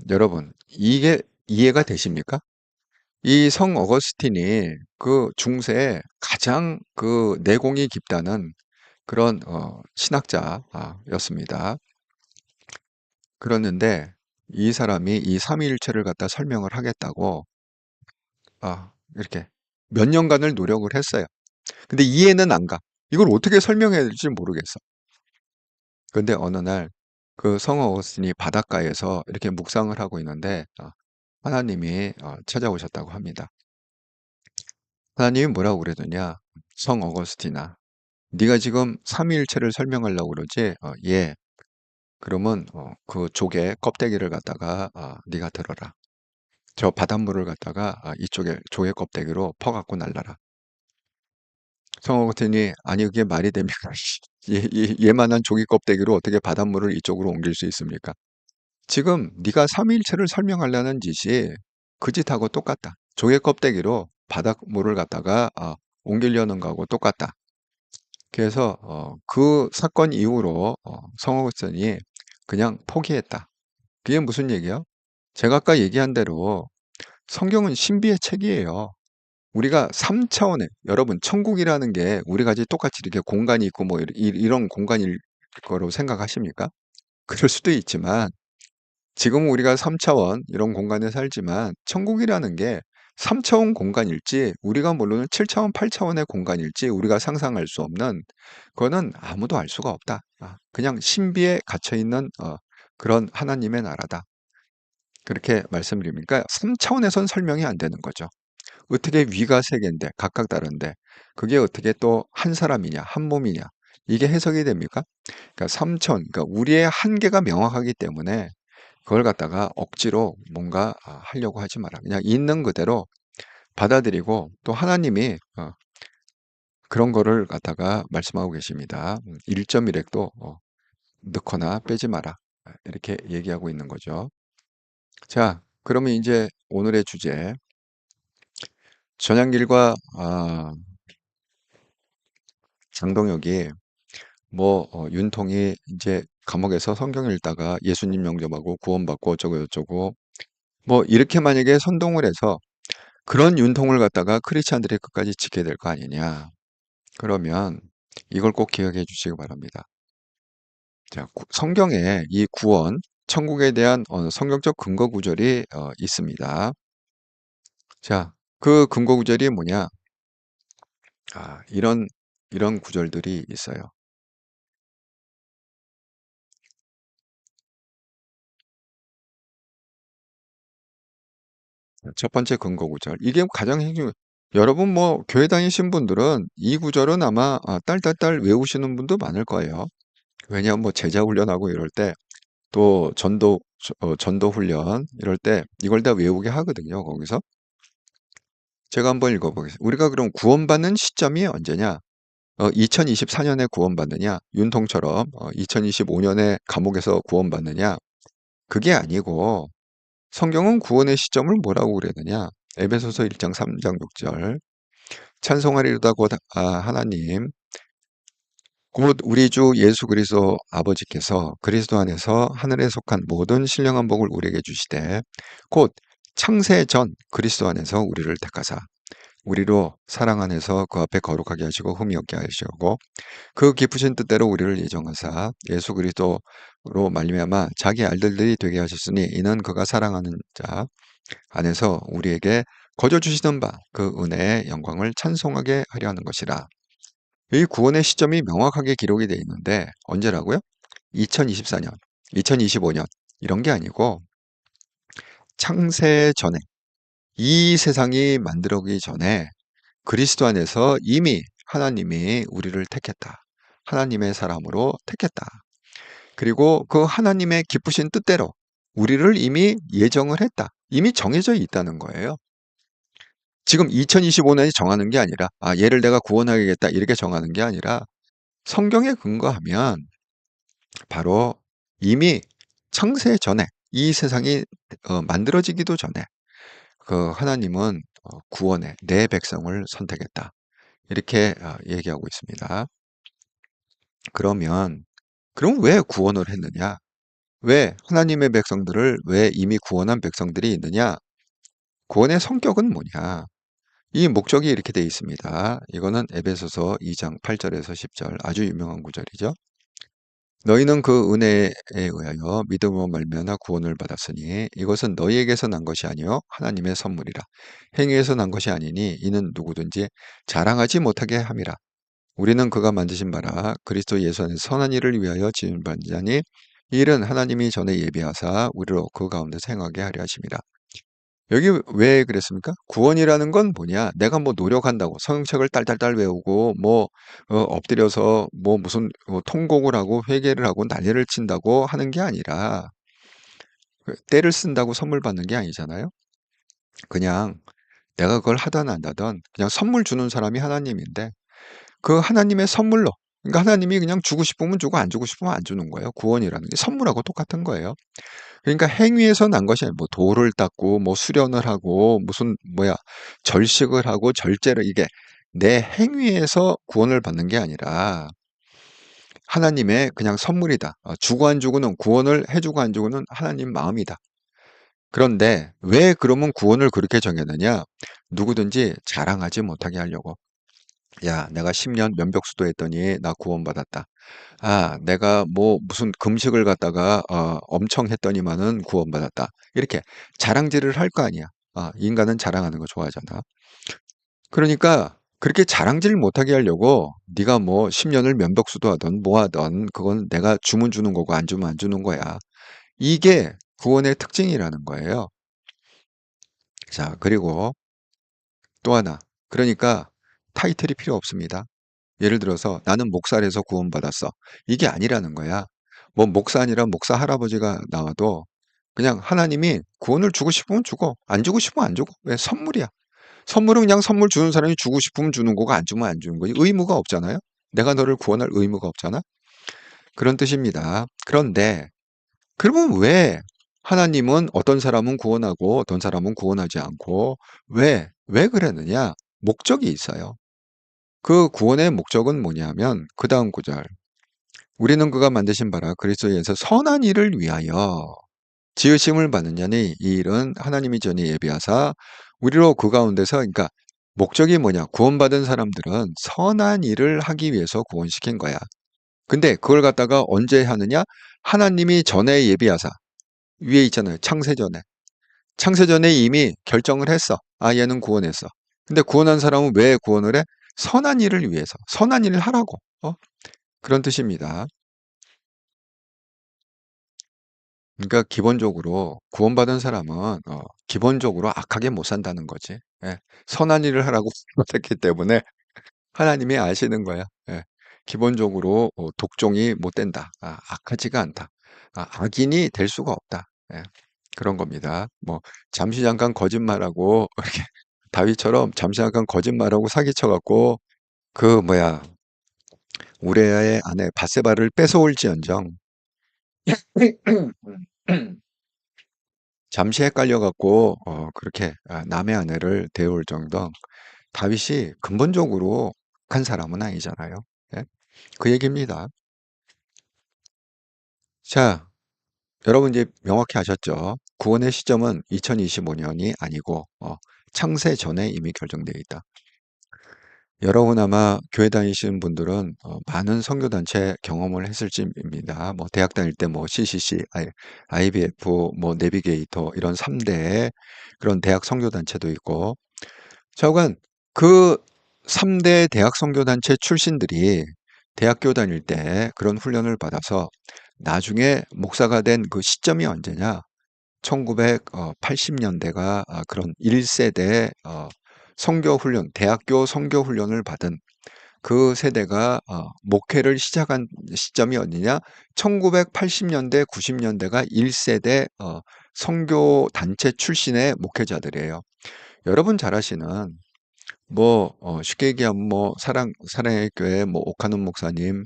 여러분 이게 이해가 되십니까? 이 성 어거스틴이 그 중세에 가장 그 내공이 깊다는 그런 신학자였습니다. 그랬는데 이 사람이 이 삼위일체를 갖다 설명을 하겠다고 이렇게 몇 년간을 노력을 했어요. 근데 이해는 안 가. 이걸 어떻게 설명해야 될지 모르겠어. 근데 어느 날 그 성 어거스틴이 바닷가에서 이렇게 묵상을 하고 있는데 하나님이 찾아오셨다고 합니다. 하나님이 뭐라고 그러더냐? 성 어거스틴아, 네가 지금 삼위일체를 설명하려고 그러지? 예. 그러면 그 조개 껍데기를 갖다가 네가 들어라. 저 바닷물을 갖다가 이쪽에 조개 껍데기로 퍼갖고 날라라. 성어거튼이 아니 그게 말이 됩니까? 얘만한 조개 껍데기로 어떻게 바닷물을 이쪽으로 옮길 수 있습니까? 지금 네가 삼위일체를 설명하려는 짓이 그 짓하고 똑같다. 조개 껍데기로 바닷물을 갖다가 옮기려는 거하고 똑같다. 그래서 그 사건 이후로 성호선이 그냥 포기했다. 그게 무슨 얘기야? 제가 아까 얘기한 대로 성경은 신비의 책이에요. 우리가 3차원의 여러분 천국이라는 게 우리 같이 똑같이 이렇게 공간이 있고 뭐 이런 공간일 거로 생각하십니까? 그럴 수도 있지만 지금 우리가 3차원 이런 공간에 살지만 천국이라는 게 3차원 공간일지 우리가 모르는 7차원, 8차원의 공간일지 우리가 상상할 수 없는 그거는 아무도 알 수가 없다. 그냥 신비에 갇혀 있는 그런 하나님의 나라다. 그렇게 말씀드립니까? 3차원에선 설명이 안 되는 거죠. 어떻게 위가 세 개인데 각각 다른데 그게 어떻게 또 한 사람이냐, 한 몸이냐 이게 해석이 됩니까? 그러니까 3차원, 그러니까 우리의 한계가 명확하기 때문에 그걸 갖다가 억지로 뭔가 하려고 하지 마라. 그냥 있는 그대로 받아들이고 또 하나님이 그런 거를 갖다가 말씀하고 계십니다. 1.1핵도 넣거나 빼지 마라. 이렇게 얘기하고 있는 거죠. 자, 그러면 이제 오늘의 주제. 전향길과 장동혁이 뭐 윤통이 이제 감옥에서 성경 읽다가 예수님 영접하고 구원받고 어쩌고 저쩌고 뭐 이렇게 만약에 선동을 해서 그런 윤통을 갖다가 크리스찬들이 끝까지 지켜야 될 거 아니냐. 그러면 이걸 꼭 기억해 주시기 바랍니다. 자, 성경에 이 구원, 천국에 대한 성경적 근거 구절이 있습니다. 자, 그 근거 구절이 뭐냐? 이런 구절들이 있어요. 첫 번째 근거 구절. 이게 가장 핵심. 여러분 뭐 교회 다니신 분들은 이 구절은 아마 딸딸딸 외우시는 분도 많을 거예요. 왜냐하면 뭐 제자 훈련하고 이럴 때 또 전도 훈련 이럴 때 이걸 다 외우게 하거든요. 거기서 제가 한번 읽어보겠습니다. 우리가 그럼 구원받는 시점이 언제냐? 2024년에 구원받느냐? 윤통처럼 2025년에 감옥에서 구원받느냐? 그게 아니고 성경은 구원의 시점을 뭐라고 그러느냐? 에베소서 1장 3장 6절 찬송하리로다 곧 하나님 곧 우리 주 예수 그리스도 아버지께서 그리스도 안에서 하늘에 속한 모든 신령한 복을 우리에게 주시되 곧 창세 전 그리스도 안에서 우리를 택하사 우리로 사랑 안에서 그 앞에 거룩하게 하시고 흠이 없게 하시고 그 깊으신 뜻대로 우리를 예정하사 예수 그리스도로 말미암아 자기 알들들이 되게 하셨으니 이는 그가 사랑하는 자 안에서 우리에게 거저 주시던 바 그 은혜의 영광을 찬송하게 하려 하는 것이라. 이 구원의 시점이 명확하게 기록이 되어 있는데 언제라고요? 2024년, 2025년 이런 게 아니고 창세 전에 이 세상이 만들어지기 전에 그리스도 안에서 이미 하나님이 우리를 택했다. 하나님의 사람으로 택했다. 그리고 그 하나님의 기쁘신 뜻대로 우리를 이미 예정을 했다. 이미 정해져 있다는 거예요. 지금 2025년이 정하는 게 아니라 얘를 내가 구원하겠다 이렇게 정하는 게 아니라 성경에 근거하면 바로 이미 창세 전에 이 세상이 만들어지기도 전에 그 하나님은 구원에 내 백성을 선택했다. 이렇게 얘기하고 있습니다. 그럼 왜 구원을 했느냐? 왜 하나님의 백성들을 왜 이미 구원한 백성들이 있느냐? 구원의 성격은 뭐냐? 이 목적이 이렇게 되어 있습니다. 이거는 에베소서 2장 8절에서 10절 아주 유명한 구절이죠. 너희는 그 은혜에 의하여 믿음으로 말미암아 구원을 받았으니 이것은 너희에게서 난 것이 아니요 하나님의 선물이라. 행위에서 난 것이 아니니 이는 누구든지 자랑하지 못하게 함이라. 우리는 그가 만드신 바라 그리스도 예수 안에서 선한 일을 위하여 지은 바니 이 일은 하나님이 전에 예비하사 우리로 그 가운데 행하게 하려 하심이라. 여기 왜 그랬습니까? 구원이라는 건 뭐냐? 내가 뭐 노력한다고 성경책을 딸딸딸 외우고 뭐 엎드려서 뭐 무슨 통곡을 하고 회개를 하고 난리를 친다고 하는 게 아니라 때를 쓴다고 선물 받는 게 아니잖아요. 그냥 내가 그걸 하든 안 하든 그냥 선물 주는 사람이 하나님인데 그 하나님의 선물로 그러니까 하나님이 그냥 주고 싶으면 주고 안 주고 싶으면 안 주는 거예요. 구원이라는 게 선물하고 똑같은 거예요. 그러니까 행위에서 난 것이 아니고 뭐 돌을 닦고 뭐 수련을 하고 무슨 뭐야 절식을 하고 절제를 이게 내 행위에서 구원을 받는 게 아니라 하나님의 그냥 선물이다. 주고 안 주고는 구원을 해주고 안 주고는 하나님 마음이다. 그런데 왜 그러면 구원을 그렇게 정했느냐? 누구든지 자랑하지 못하게 하려고. 야, 내가 10년 면벽수도 했더니 나 구원받았다. 아, 내가 뭐 무슨 금식을 갖다가 엄청 했더니만은 구원받았다. 이렇게 자랑질을 할 거 아니야. 인간은 자랑하는 거 좋아하잖아. 그러니까 그렇게 자랑질 못하게 하려고 네가 뭐 10년을 면벽수도 하던 뭐 하던 그건 내가 주면 주는 거고 안 주면 안 주는 거야. 이게 구원의 특징이라는 거예요. 자, 그리고 또 하나. 그러니까 타이틀이 필요 없습니다. 예를 들어서 나는 목사라서 구원받았어. 이게 아니라는 거야. 뭐 목사 아니라 목사 할아버지가 나와도 그냥 하나님이 구원을 주고 싶으면 주고 안 주고 싶으면 안 주고 왜 선물이야. 선물은 그냥 선물 주는 사람이 주고 싶으면 주는 거고 안 주면 안 주는 거지. 의무가 없잖아요. 내가 너를 구원할 의무가 없잖아. 그런 뜻입니다. 그런데 그러면 왜 하나님은 어떤 사람은 구원하고 어떤 사람은 구원하지 않고 왜 그랬느냐? 목적이 있어요. 그 구원의 목적은 뭐냐면 그 다음 구절. 우리는 그가 만드신 바라 그리스도에서 선한 일을 위하여 지으심을 받는 자니 이 일은 하나님이 전에 예비하사 우리로 그 가운데서 그러니까 목적이 뭐냐? 구원받은 사람들은 선한 일을 하기 위해서 구원시킨 거야. 근데 그걸 갖다가 언제 하느냐? 하나님이 전에 예비하사 위에 있잖아요. 창세전에. 창세전에 이미 결정을 했어. 아, 얘는 구원했어. 근데 구원한 사람은 왜 구원을 해? 선한 일을 위해서. 선한 일을 하라고. 그런 뜻입니다. 그러니까 기본적으로 구원받은 사람은 기본적으로 악하게 못 산다는 거지. 예. 선한 일을 하라고 못했기 때문에 하나님이 아시는 거야. 예. 기본적으로 독종이 못 된다. 악하지가 않다. 악인이 될 수가 없다. 예. 그런 겁니다. 뭐 잠시 잠깐 거짓말하고 이렇게 다윗처럼 잠시 잠깐 거짓말하고 사기쳐갖고 그 뭐야 우리아의 아내 바세바를 뺏어올지언정 잠시 헷갈려갖고 그렇게 남의 아내를 데려올 정도 다윗이 근본적으로 악한 사람은 아니잖아요. 예? 그 얘기입니다. 자, 여러분 이제 명확히 아셨죠? 구원의 시점은 2025년이 아니고 창세 전에 이미 결정되어 있다. 여러분 아마 교회 다니시는 분들은 많은 선교단체 경험을 했을지입니다. 뭐 대학 다닐 때 뭐 CCC, IBF, 뭐 내비게이터 이런 3대 그런 대학 선교단체도 있고 좌우간 그 3대 대학 선교단체 출신들이 대학교 다닐 때 그런 훈련을 받아서 나중에 목사가 된 그 시점이 언제냐? 1980년대가 그런 1세대 선교훈련, 대학교 선교훈련을 받은 그 세대가 목회를 시작한 시점이 어디냐? 1980년대, 90년대가 1세대 선교단체 출신의 목회자들이에요. 여러분 잘 아시는 뭐 쉽게 얘기하면 뭐 사랑의 교회 뭐 옥하는 목사님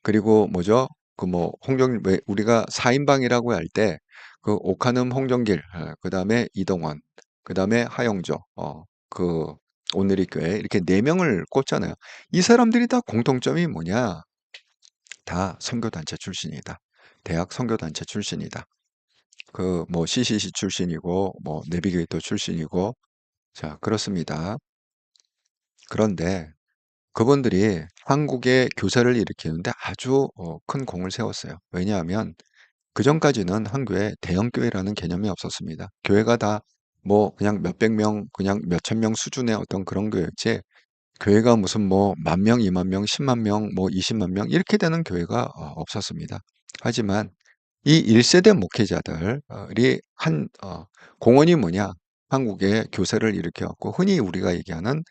그리고 뭐죠? 그 뭐 홍정 왜 우리가 4인방이라고 할 때 그 옥하는 홍정길 그다음에 이동원 그다음에 하영조 그 오늘의 교회 이렇게 네 명을 꼽잖아요. 이 사람들이 다 공통점이 뭐냐? 다 선교단체 출신이다. 대학 선교단체 출신이다. 그 뭐 CCC 출신이고 뭐 내비게이터 출신이고 자 그렇습니다. 그런데 그분들이 한국의 교사를 일으키는데 아주 큰 공을 세웠어요. 왜냐하면 그전까지는 한교에 대형교회라는 개념이 없었습니다. 교회가 다 뭐 그냥 몇백 명, 그냥 몇천 명 수준의 어떤 그런 교회였지, 교회가 무슨 뭐 만 명, 2만 명, 10만 명, 뭐 20만 명 이렇게 되는 교회가 없었습니다. 하지만 이 1세대 목회자들이 한 공헌이 뭐냐? 한국에 교세를 일으켜갖고 흔히 우리가 얘기하는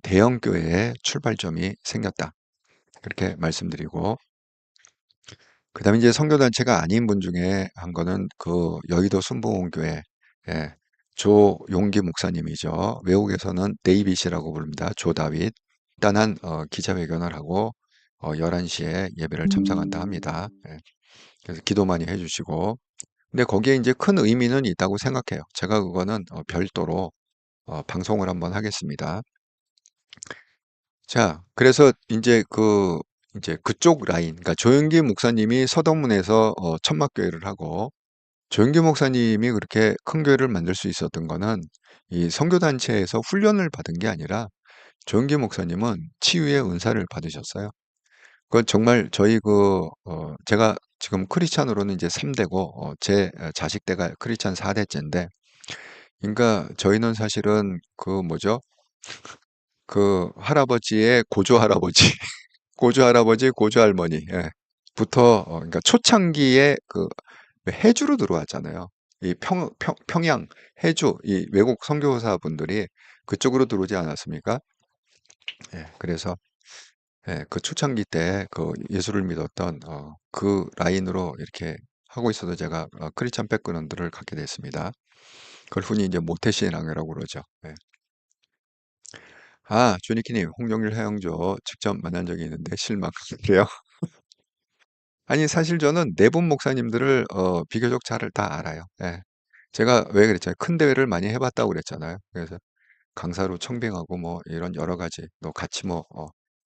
대형 교회의 출발점이 생겼다. 그렇게 말씀드리고, 그다음에 이제 선교단체가 아닌 분 중에 한 거는 그 여의도 순복음교회 예, 조용기 목사님이죠. 외국에서는 데이빗이라고 부릅니다. 조 다윗. 간단한 기자회견을 하고 11시에 예배를 참석한다 합니다. 예, 그래서 기도 많이 해주시고. 근데 거기에 이제 큰 의미는 있다고 생각해요. 제가 그거는 별도로 방송을 한번 하겠습니다. 자, 그래서 이제 그쪽 라인, 그러니까 조영기 목사님이 서동문에서 천막교회를 하고 조영기 목사님이 그렇게 큰 교회를 만들 수 있었던 거는 이 선교단체에서 훈련을 받은 게 아니라 조영기 목사님은 치유의 은사를 받으셨어요. 그건 정말 저희 제가 지금 크리스찬으로는 이제 3대고 제 자식 때가 크리스찬 4대째인데, 그러니까 저희는 사실은 그 뭐죠? 그 할아버지의 고조 할아버지, 고조 할아버지, 고조 할머니, 예, 부터, 그러니까 초창기에 해주로 들어왔잖아요. 이 평양, 해주, 이 외국 선교사 분들이 그쪽으로 들어오지 않았습니까? 예, 그래서, 예, 그 초창기 때 그 예수를 믿었던, 그 라인으로 이렇게 하고 있어도 제가 크리스찬 백그라운드를 갖게 됐습니다. 그걸 흔히 이제 모태신앙이라고 그러죠. 예. 아, 조니키님, 홍영일 회영조 직접 만난 적이 있는데 실망. 그래요? 아니, 사실 저는 네 분 목사님들을 비교적 잘 다 알아요. 예. 제가 왜 그랬잖아요. 큰 대회를 많이 해봤다고 그랬잖아요. 그래서 강사로 청빙하고 뭐 이런 여러 가지 또 같이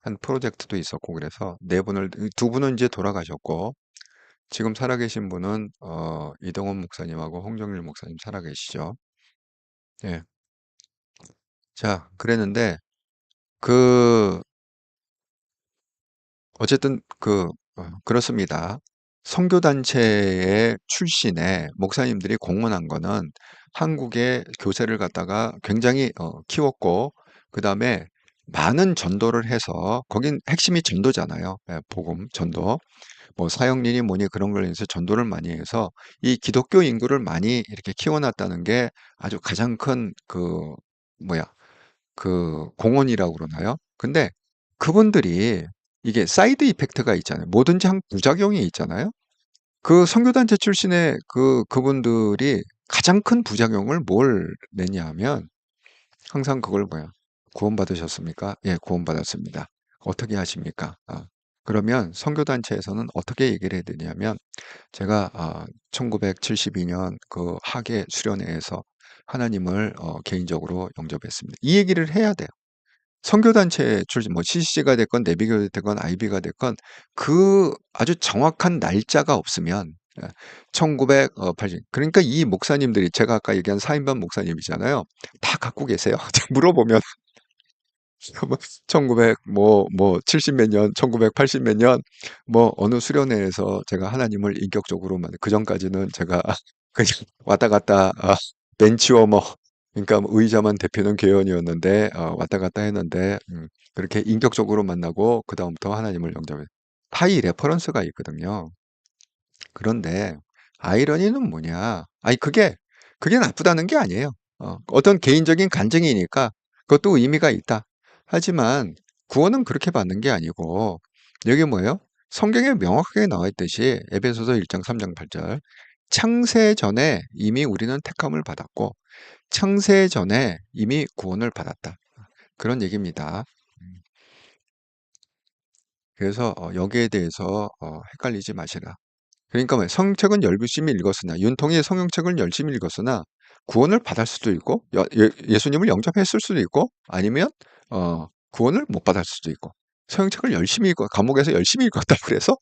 한 프로젝트도 있었고 그래서 네 분을 두 분은 이제 돌아가셨고 지금 살아계신 분은 이동원 목사님하고 홍정일 목사님 살아계시죠. 예. 자, 그랬는데 그 어쨌든 그렇습니다. 선교단체의 출신의 목사님들이 공헌한 거는 한국의 교세를 갖다가 굉장히 키웠고, 그 다음에 많은 전도를 해서, 거긴 핵심이 전도잖아요. 예, 복음, 전도. 뭐 사형리니 뭐니 그런 걸 해서 전도를 많이 해서 이 기독교 인구를 많이 이렇게 키워놨다는 게 아주 가장 큰 뭐야, 공헌이라고 그러나요? 근데 그분들이 이게 사이드 이펙트가 있잖아요. 뭐든지 한 부작용이 있잖아요. 그 선교단체 출신의 그분들이 가장 큰 부작용을 뭘 냈냐 하면 항상 그걸 구원받으셨습니까? 예, 구원받았습니다. 어떻게 하십니까? 그러면 선교단체에서는 어떻게 얘기를 해야 되냐면 제가 1972년 그 하계 수련회에서 하나님을 개인적으로 영접했습니다. 이 얘기를 해야 돼요. 선교단체 출신, 뭐 CCC가 됐건 내비교가 됐건 IB가 됐건 그 아주 정확한 날짜가 없으면 1980, 그러니까 이 목사님들이 제가 아까 얘기한 4인반 목사님이잖아요. 다 갖고 계세요. 물어보면 1900, 70 몇 년, 1980 몇 년, 어느 수련회에서 제가 하나님을 인격적으로 그 전까지는 제가 그냥 왔다 갔다, 벤치워머, 그러니까 의자만 대표는 교연이었는데, 왔다 갔다 했는데, 그렇게 인격적으로 만나고, 그다음부터 하나님을 영접해. 다 이 레퍼런스가 있거든요. 그런데, 아이러니는 뭐냐? 아니, 그게 나쁘다는 게 아니에요. 어떤 개인적인 간증이니까 그것도 의미가 있다. 하지만 구원은 그렇게 받는 게 아니고 여기 뭐예요? 성경에 명확하게 나와 있듯이 에베소서 1장 3장 8절 창세 전에 이미 우리는 택함을 받았고 창세 전에 이미 구원을 받았다. 그런 얘기입니다. 그래서 여기에 대해서 헷갈리지 마시라. 그러니까 뭐 성경책은 열심히 읽었으나 윤통이 성경책을 열심히 읽었으나 구원을 받을 수도 있고 예수님을 영접했을 수도 있고 아니면 구원을 못 받을 수도 있고 성경책을 열심히 읽고 감옥에서 열심히 읽었다 그래서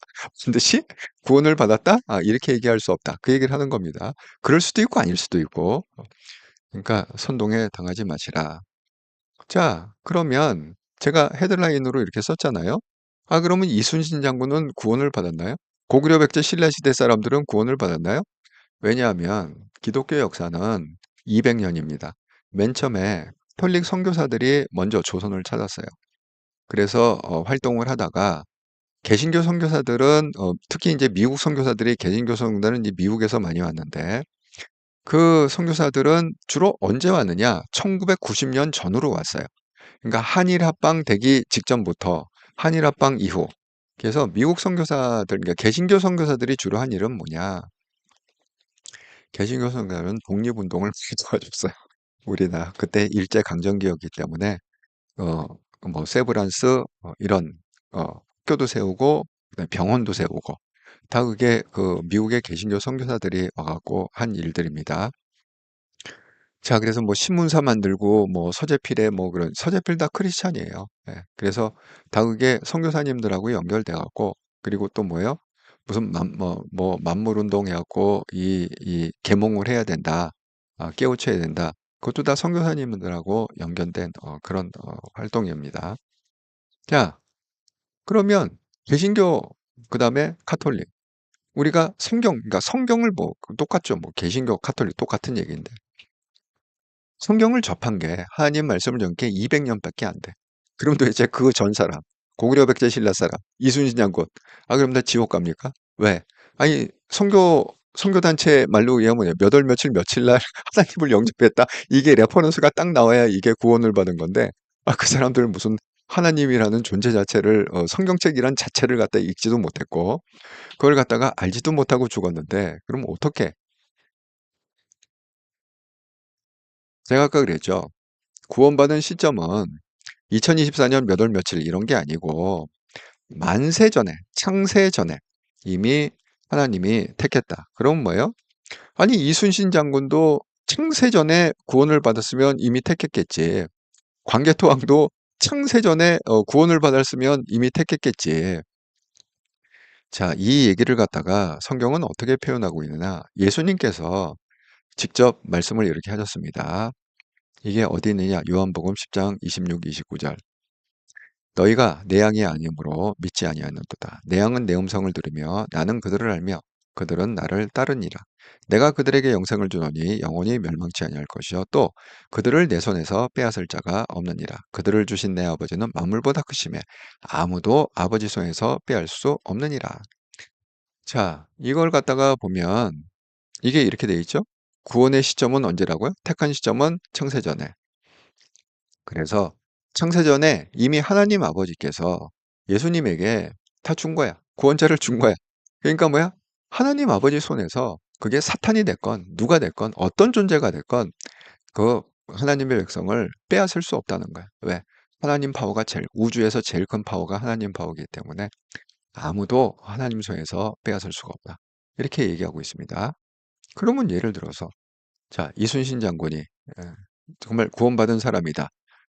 반드시 구원을 받았다? 이렇게 얘기할 수 없다. 그 얘기를 하는 겁니다. 그럴 수도 있고 아닐 수도 있고 그러니까 선동에 당하지 마시라. 자, 그러면 제가 헤드라인으로 이렇게 썼잖아요. 그러면 이순신 장군은 구원을 받았나요? 고구려 백제 신라 시대 사람들은 구원을 받았나요? 왜냐하면 기독교 역사는 200년입니다. 맨 처음에 톨릭 선교사들이 먼저 조선을 찾았어요. 그래서 활동을 하다가 개신교 선교사들은 특히 이제 미국 선교사들이 개신교 선교사들은 이제 미국에서 많이 왔는데 그 선교사들은 주로 언제 왔느냐? 1990년 전후로 왔어요. 그러니까 한일 합방 되기 직전부터 한일 합방 이후. 그래서 미국 선교사들, 그러니까 개신교 선교사들이 주로 한 일은 뭐냐? 개신교 선교사는 독립운동을 많이 도와줬어요. 우리나라 그때 일제 강점기였기 때문에 어, 뭐 세브란스 이런 학교도 세우고 그다음에 병원도 세우고 다 그게 그 미국의 개신교 선교사들이 와갖고 한 일들입니다. 자, 그래서 뭐 신문사 만들고 뭐 서재필에 뭐 그런 서재필 다 크리스찬이에요. 예, 그래서 다 그게 선교사님들하고 연결돼 갖고 그리고 또 뭐예요? 무슨 뭐 만물운동 해갖고 이 계몽을 해야 된다, 깨우쳐야 된다. 그것도 다 선교사님들하고 연결된 그런 활동입니다. 자, 그러면 개신교 그다음에 카톨릭 우리가 그러니까 성경을 뭐 똑같죠. 뭐 개신교 카톨릭 똑같은 얘기인데. 성경을 접한 게 하나님 말씀을 전게 200년밖에 안 돼. 그럼 도대체 그 전 사람, 고구려 백제 신라 사람, 이순신 장군, 그럼 다 지옥 갑니까? 왜? 아니 선교 단체 말로 의하면 몇 월 며칠 며칠 날 하나님을 영접했다. 이게 레퍼런스가 딱 나와야 이게 구원을 받은 건데, 그 사람들은 무슨 하나님이라는 존재 자체를 성경책이란 자체를 갖다 읽지도 못했고, 그걸 갖다가 알지도 못하고 죽었는데, 그럼 어떻게? 제가 아까 그랬죠. 구원받은 시점은 2024년 몇 월 며칠 이런 게 아니고 만세 전에, 창세 전에 이미 하나님이 택했다. 그럼 뭐예요? 아니, 이순신 장군도 창세 전에 구원을 받았으면 이미 택했겠지. 광개토왕도 창세 전에 구원을 받았으면 이미 택했겠지. 자, 이 얘기를 갖다가 성경은 어떻게 표현하고 있느냐? 예수님께서 직접 말씀을 이렇게 하셨습니다. 이게 어디 있느냐? 요한복음 10장 26, 29절. 너희가 내 양이 아니므로 믿지 아니하는도다. 내 양은 내 음성을 들으며 나는 그들을 알며 그들은 나를 따르니라. 내가 그들에게 영생을 주노니 영원히 멸망치 아니할 것이요 또 그들을 내 손에서 빼앗을 자가 없느니라. 그들을 주신 내 아버지는 만물보다 크심에 아무도 아버지 손에서 빼앗을 수 없느니라. 자, 이걸 갖다가 보면 이게 이렇게 돼 있죠? 구원의 시점은 언제라고요? 택한 시점은 창세전에. 그래서 창세전에 이미 하나님 아버지께서 예수님에게 다 준 거야. 구원자를 준 거야. 그러니까 뭐야? 하나님 아버지 손에서 그게 사탄이 됐건 누가 됐건 어떤 존재가 됐건 그 하나님의 백성을 빼앗을 수 없다는 거야. 왜? 하나님 파워가 우주에서 제일 큰 파워가 하나님 파워이기 때문에 아무도 하나님 손에서 빼앗을 수가 없다. 이렇게 얘기하고 있습니다. 그러면 예를 들어서 자, 이순신 장군이 정말 구원받은 사람이다.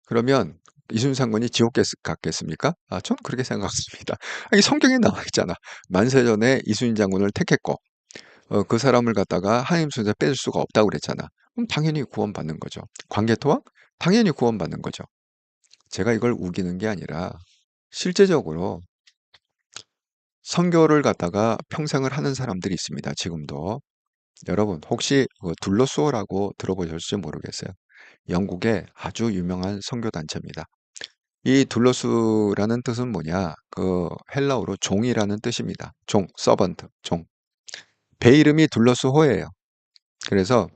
그러면 이순신 장군이 지옥 갔겠습니까? 전 그렇게 생각합니다. 아니, 성경에 나와 있잖아. 만세전에 이순신 장군을 택했고, 그 사람을 갖다가 하나님 손에서 뺄 수가 없다고 그랬잖아. 그럼 당연히 구원받는 거죠. 광개토왕? 당연히 구원받는 거죠. 제가 이걸 우기는 게 아니라 실제적으로 선교를 갖다가 평생을 하는 사람들이 있습니다. 지금도. 여러분, 혹시 그 둘러수어라고 들어보셨을지 모르겠어요. 영국의 아주 유명한 선교 단체입니다. 이 둘러수라는 뜻은 뭐냐? 그 헬라어로 종이라는 뜻입니다. 종, 서번트, 종. 배 이름이 둘러수호예요. 그래서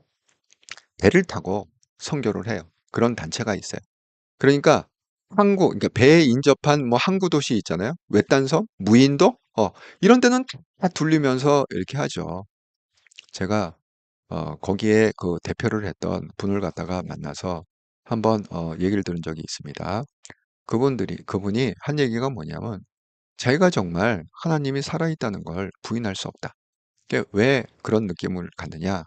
배를 타고 선교를 해요. 그런 단체가 있어요. 그러니까 그러니까 배에 인접한 뭐 항구 도시 있잖아요. 외딴섬, 무인도, 이런 데는 다 둘리면서 이렇게 하죠. 제가 거기에 그 대표를 했던 분을 갖다가 만나서 한번 얘기를 들은 적이 있습니다. 그분이 한 얘기가 뭐냐면 자기가 정말 하나님이 살아있다는 걸 부인할 수 없다. 왜 그런 느낌을 갖느냐?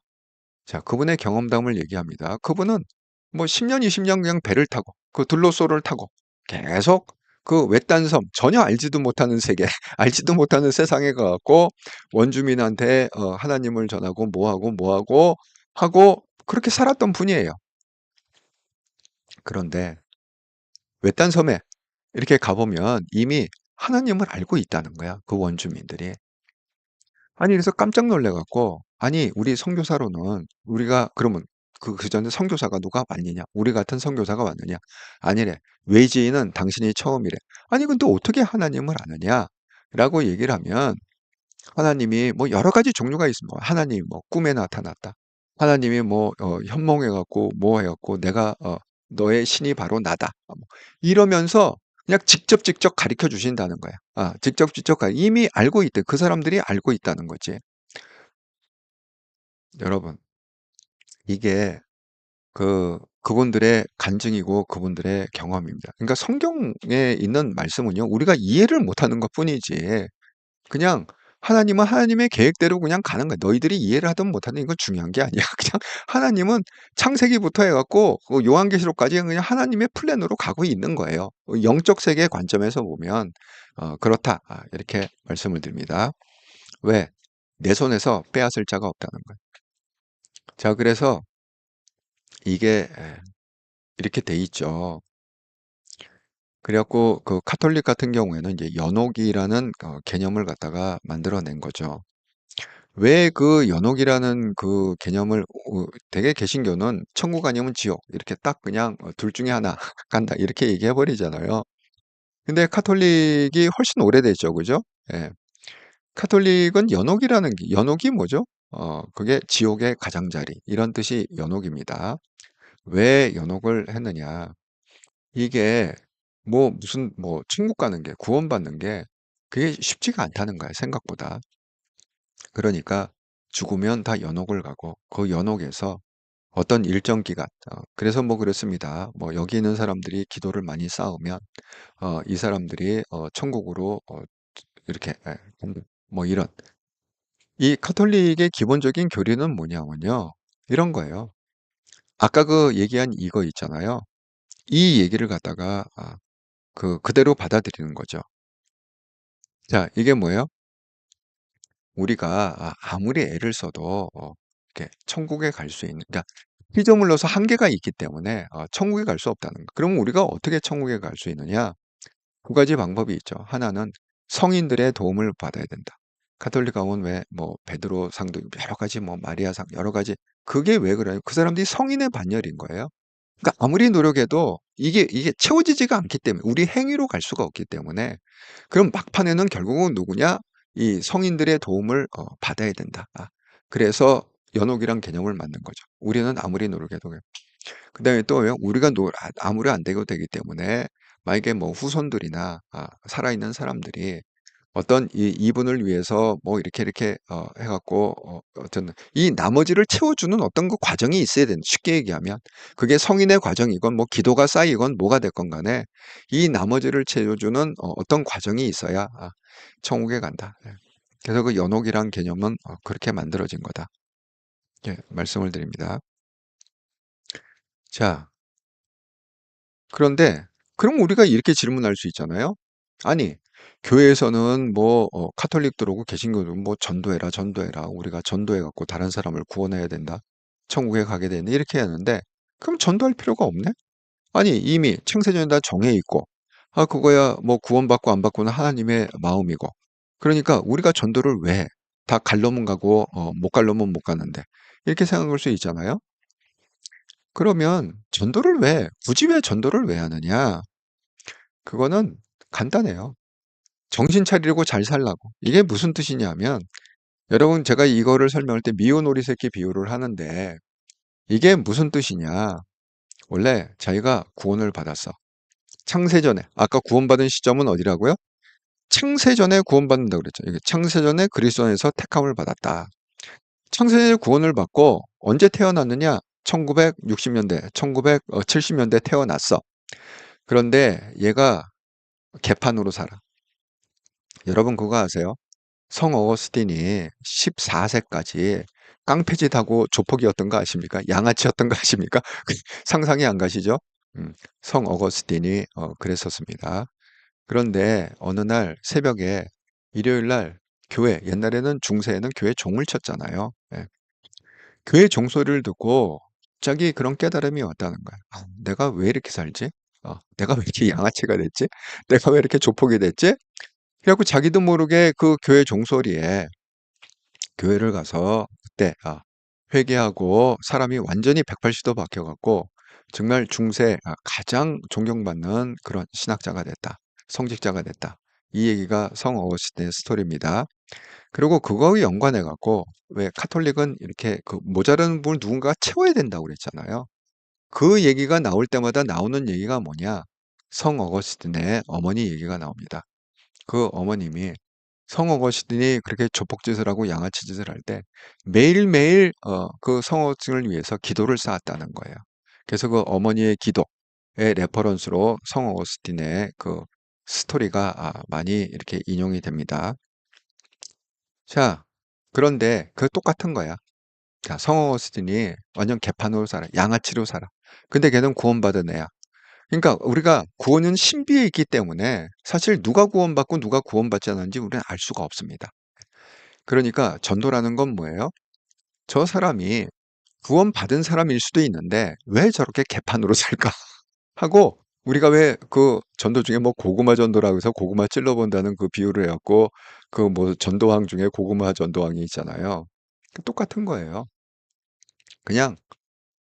자, 그분의 경험담을 얘기합니다. 그분은 뭐 10년, 20년 그냥 배를 타고 그 둘로소를 타고 계속 그 외딴 섬 전혀 알지도 못하는 세계, 알지도 못하는 세상에 가갖고 원주민한테 하나님을 전하고 뭐하고 하고 그렇게 살았던 분이에요. 그런데 외딴 섬에 이렇게 가보면 이미 하나님을 알고 있다는 거야. 그 원주민들이. 아니, 그래서 깜짝 놀래갖고, 아니, 우리 선교사로는 우리가 그러면 그 전에 선교사가 누가 왔느냐? 우리 같은 선교사가 왔느냐? 아니래. 외지인은 당신이 처음이래. 아니, 근데 어떻게 하나님을 아느냐? 라고 얘기를 하면 하나님이 뭐 여러 가지 종류가 있습니다. 하나님이 뭐 꿈에 나타났다. 하나님이 뭐 현몽해갖고 뭐 해갖고 내가 너의 신이 바로 나다. 뭐 이러면서 그냥 직접 가르쳐 주신다는 거야. 직접 이미 알고 있대. 그 사람들이 알고 있다는 거지. 여러분, 이게 그분들의 간증이고 그분들의 경험입니다. 그러니까 성경에 있는 말씀은요, 우리가 이해를 못하는 것뿐이지. 그냥 하나님은 하나님의 계획대로 그냥 가는 거야. 너희들이 이해를 하든 못하든 이건 중요한 게 아니야. 그냥 하나님은 창세기부터 해갖고 요한계시록까지 그냥 하나님의 플랜으로 가고 있는 거예요. 영적 세계의 관점에서 보면 그렇다. 이렇게 말씀을 드립니다. 왜? 내 손에서 빼앗을 자가 없다는 거예요. 자, 그래서 이게 이렇게 돼 있죠. 그래갖고 그 카톨릭 같은 경우에는 이제 연옥이라는 개념을 갖다가 만들어낸 거죠. 왜 그 연옥이라는 그 개념을 되게 개신교는 천국 아니면 지옥 이렇게 딱 그냥 둘 중에 하나 간다 이렇게 얘기해 버리잖아요. 근데 카톨릭이 훨씬 오래됐죠, 그죠? 예. 카톨릭은 연옥이 뭐죠? 그게 지옥의 가장자리 이런 뜻이 연옥입니다. 왜 연옥을 했느냐? 이게 뭐 무슨 뭐 천국 가는 게 구원받는 게 그게 쉽지가 않다는 거야, 생각보다. 그러니까 죽으면 다 연옥을 가고 그 연옥에서 어떤 일정 기간, 그래서 뭐 그렇습니다. 뭐 여기 있는 사람들이 기도를 많이 쌓으면 이 사람들이 천국으로 이렇게 뭐 이런 이 카톨릭의 기본적인 교리는 뭐냐면요. 이런 거예요. 아까 그 얘기한 이거 있잖아요. 이 얘기를 갖다가 그대로 받아들이는 거죠. 자, 이게 뭐예요? 우리가 아무리 애를 써도 이렇게 천국에 갈 수 있는, 그러니까 피조물로서 한계가 있기 때문에 천국에 갈 수 없다는 거. 그럼 우리가 어떻게 천국에 갈 수 있느냐? 두 가지 방법이 있죠. 하나는 성인들의 도움을 받아야 된다. 가톨릭 가면 왜 뭐 베드로 상도 여러 가지 뭐 마리아 상 여러 가지 그게 왜 그래요? 그 사람들이 성인의 반열인 거예요. 그러니까 아무리 노력해도 이게 채워지지가 않기 때문에 우리 행위로 갈 수가 없기 때문에 그럼 막판에는 결국은 누구냐? 이 성인들의 도움을 받아야 된다. 그래서 연옥이란 개념을 만든 거죠. 우리는 아무리 노력해도 그다음에 또요. 우리가 아무리 안 되고 되기 때문에 만약에 뭐 후손들이나 살아있는 사람들이 어떤 이분을 위해서 뭐 이렇게 해갖고 어떤 이 나머지를 채워주는 어떤 그 과정이 있어야 되는 쉽게 얘기하면 그게 성인의 과정이건 뭐 기도가 쌓이건 뭐가 됐건 간에 이 나머지를 채워주는 어떤 과정이 있어야 천국에 간다. 예. 그래서 그 연옥이란 개념은 그렇게 만들어진 거다. 예, 말씀을 드립니다. 자, 그런데 그럼 우리가 이렇게 질문할 수 있잖아요. 아니, 교회에서는 뭐 카톨릭도 고 개신교도 뭐 전도해라. 우리가 전도해 갖고 다른 사람을 구원해야 된다. 천국에 가게 되는 이렇게 하는데 그럼 전도할 필요가 없네? 아니, 이미 창세전에 다 정해 있고 그거야 뭐 구원받고 안 받고는 하나님의 마음이고. 그러니까 우리가 전도를 왜 해? 다 갈 놈은 가고 못 갈 놈은 못 가는데. 이렇게 생각할 수 있잖아요. 그러면 전도를 왜 굳이 왜 전도를 왜 하느냐? 그거는 간단해요. 정신 차리고 잘 살라고. 이게 무슨 뜻이냐면 여러분 제가 이거를 설명할 때 미운 오리 새끼 비유를 하는데 이게 무슨 뜻이냐? 원래 자기가 구원을 받았어. 창세전에 아까 구원받은 시점은 어디라고요? 창세전에 구원받는다고 그랬죠. 이게 창세전에 그리스도 안에서 택함을 받았다. 창세전에 구원을 받고 언제 태어났느냐? 1960년대, 1970년대 태어났어. 그런데 얘가 개판으로 살아. 여러분 그거 아세요? 성 어거스틴이 14세까지 깡패짓하고 조폭이었던 거 아십니까? 양아치였던 거 아십니까? 상상이 안 가시죠? 성 어거스틴이 그랬었습니다. 그런데 어느 날 새벽에 일요일 날 교회 옛날에는 중세에는 교회 종을 쳤잖아요. 예. 교회 종소리를 듣고 갑자기 그런 깨달음이 왔다는 거야. 내가 왜 이렇게 살지? 내가 왜 이렇게 양아치가 됐지? 내가 왜 이렇게 조폭이 됐지? 그래갖고 자기도 모르게 그 교회 종소리에 교회를 가서 그때 회개하고 사람이 완전히 180도 바뀌어갖고 정말 중세 가장 존경받는 그런 신학자가 됐다. 성직자가 됐다. 이 얘기가 성 어거스틴의 스토리입니다. 그리고 그거와 연관해 갖고 왜 카톨릭은 이렇게 그 모자라는 부분을 누군가가 채워야 된다고 그랬잖아요. 그 얘기가 나올 때마다 나오는 얘기가 뭐냐? 성 어거스틴의 어머니 얘기가 나옵니다. 그 어머님이 성 어거스틴이 그렇게 조폭짓을 하고 양아치짓을 할 때 매일매일 그 성 어거스틴을 위해서 기도를 쌓았다는 거예요. 그래서 그 어머니의 기도의 레퍼런스로 성 어거스틴의 그 스토리가 많이 이렇게 인용이 됩니다. 자, 그런데 그 똑같은 거야. 자, 성 어거스틴이 완전 개판으로 살아. 양아치로 살아. 근데 걔는 구원받은 애야. 그러니까 우리가 구원은 신비에 있기 때문에 사실 누가 구원받고 누가 구원받지 않았는지 우리는 알 수가 없습니다. 그러니까 전도라는 건 뭐예요? 저 사람이 구원받은 사람일 수도 있는데 왜 저렇게 개판으로 살까? 하고 우리가 왜 그 전도 중에 뭐 고구마 전도라고 해서 고구마 찔러본다는 그 비유를 해갖고 그 뭐 전도왕 중에 고구마 전도왕이 있잖아요. 똑같은 거예요. 그냥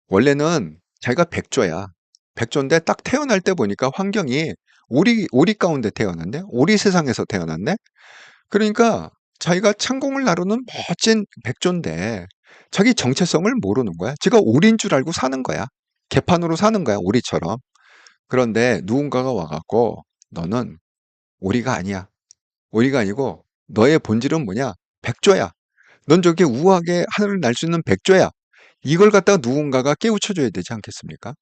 원래는 자기가 백조야. 백조인데 딱 태어날 때 보니까 환경이 오리 가운데 태어났네? 오리 세상에서 태어났네? 그러니까 자기가 창공을 나르는 멋진 백조인데 자기 정체성을 모르는 거야. 제가 오리인 줄 알고 사는 거야. 개판으로 사는 거야, 오리처럼. 그런데 누군가가 와갖고 너는 오리가 아니야. 오리가 아니고 너의 본질은 뭐냐? 백조야. 넌 저렇게 우아하게 하늘을 날 수 있는 백조야. 이걸 갖다가 누군가가 깨우쳐줘야 되지 않겠습니까?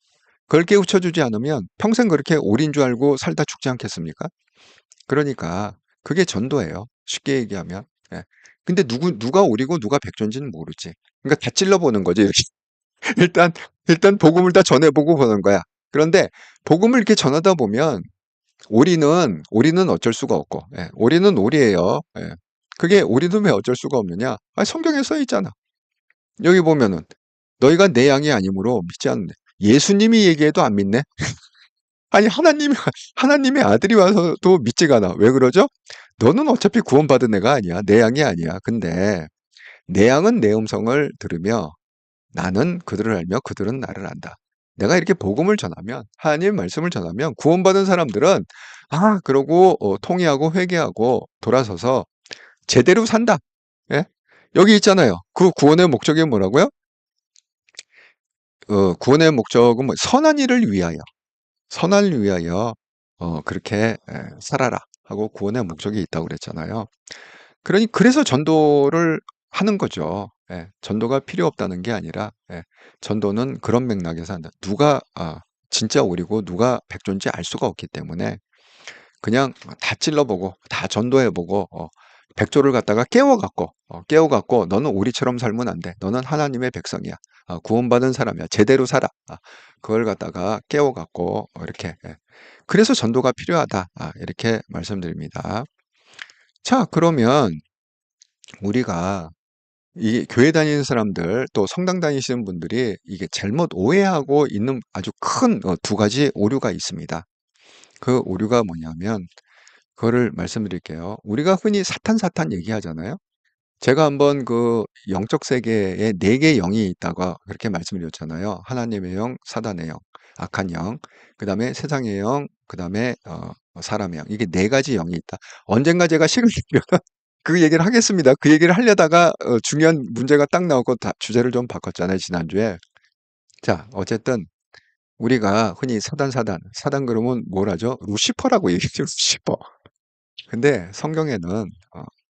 그걸 깨우쳐주지 않으면 평생 그렇게 오리인 줄 알고 살다 죽지 않겠습니까? 그러니까 그게 전도예요. 쉽게 얘기하면. 예. 근데 누가 오리고 누가 백조인지는 모르지. 그러니까 다 찔러보는 거지. 이렇게. 일단, 일단 복음을 다 전해보고 보는 거야. 그런데 복음을 이렇게 전하다 보면 오리는 어쩔 수가 없고, 예. 오리는 오리예요. 예. 그게 오리는 왜 어쩔 수가 없느냐? 성경에 써 있잖아. 여기 보면은 너희가 내 양이 아니므로 믿지 않네. 예수님이 얘기해도 안 믿네? 아니, 하나님의 아들이 와서도 믿지가 않아. 왜 그러죠? 너는 어차피 구원받은 애가 아니야. 내 양이 아니야. 근데 내 양은 내 음성을 들으며 나는 그들을 알며 그들은 나를 안다. 내가 이렇게 복음을 전하면, 하나님의 말씀을 전하면 구원받은 사람들은 그러고 통회하고 회개하고 돌아서서 제대로 산다. 예? 여기 있잖아요. 그 구원의 목적이 뭐라고요? 구원의 목적은 선한 일을 위하여. 선을 위하여 그렇게 살아라 하고 구원의 목적이 있다고 그랬잖아요. 그래서 전도를 하는 거죠. 예, 전도가 필요 없다는 게 아니라 전도는 그런 맥락에서 한다. 누가 진짜 오리고 누가 백조인지 알 수가 없기 때문에 그냥 다 찔러보고 다 전도해보고 백조를 갖다가 깨워갖고 너는 오리처럼 살면 안 돼. 너는 하나님의 백성이야. 구원받은 사람이야. 제대로 살아. 그걸 갖다가 깨워갖고 이렇게 그래서 전도가 필요하다. 이렇게 말씀드립니다. 자, 그러면 우리가 이 교회 다니는 사람들 또 성당 다니시는 분들이 이게 잘못 오해하고 있는 아주 큰 두 가지 오류가 있습니다. 그 오류가 뭐냐면 그거를 말씀드릴게요. 우리가 흔히 사탄 얘기하잖아요. 제가 한번 그 영적 세계에 네 개의 영이 있다고 그렇게 말씀드렸잖아요. 하나님의 영, 사단의 영, 악한 영, 그 다음에 세상의 영, 그 다음에 사람의 영. 이게 네 가지 영이 있다. 언젠가 제가 시간이 되면 그 얘기를 하겠습니다. 그 얘기를 하려다가 중요한 문제가 딱 나오고 주제를 좀 바꿨잖아요, 지난주에. 자, 어쨌든 우리가 흔히 사단 그러면 뭘 하죠? 루시퍼라고 얘기해요, 루시퍼. 근데 성경에는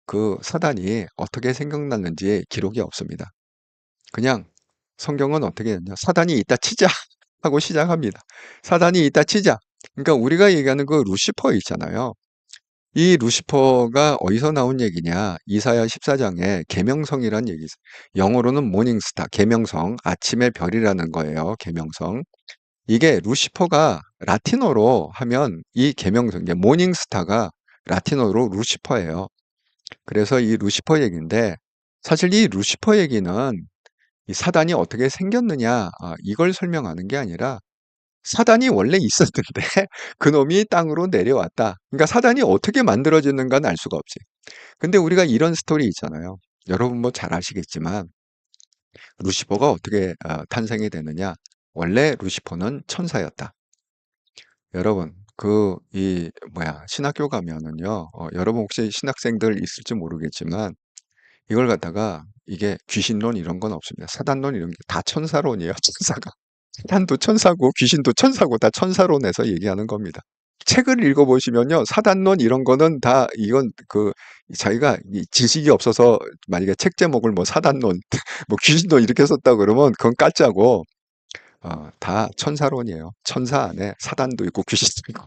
그 사단이 어떻게 생각났는지 기록이 없습니다. 그냥 성경은 어떻게 했냐? 사단이 있다 치자 하고 시작합니다. 사단이 있다 치자. 그러니까 우리가 얘기하는 그 루시퍼 있잖아요. 이 루시퍼가 어디서 나온 얘기냐? 이사야 14장에 계명성이란 얘기 있어요. 영어로는 모닝스타, 계명성, 아침의 별이라는 거예요. 계명성. 이게 루시퍼가 라틴어로 하면 이 계명성, 이제 모닝스타가 라틴어로 루시퍼예요. 그래서 이 루시퍼 얘기인데 사실 이 루시퍼 얘기는 이 사단이 어떻게 생겼느냐 이걸 설명하는 게 아니라 사단이 원래 있었는데 그놈이 땅으로 내려왔다. 그러니까 사단이 어떻게 만들어지는가는 알 수가 없지. 근데 우리가 이런 스토리 있잖아요. 여러분 뭐 잘 아시겠지만 루시퍼가 어떻게 탄생이 되느냐. 원래 루시퍼는 천사였다. 여러분 신학교 가면은요, 여러분 혹시 신학생들 있을지 모르겠지만, 이걸 갖다가, 이게 귀신론 이런 건 없습니다. 사단론 이런 게 다 천사론이에요, 천사가. 사단도 천사고, 귀신도 천사고, 다 천사론에서 얘기하는 겁니다. 책을 읽어보시면요, 사단론 이런 거는 다, 자기가 이 지식이 없어서, 만약에 책 제목을 뭐 사단론, 뭐 귀신론 이렇게 썼다 그러면 그건 까짜고, 다 천사론이에요. 천사 안에 사단도 있고 귀신도 있고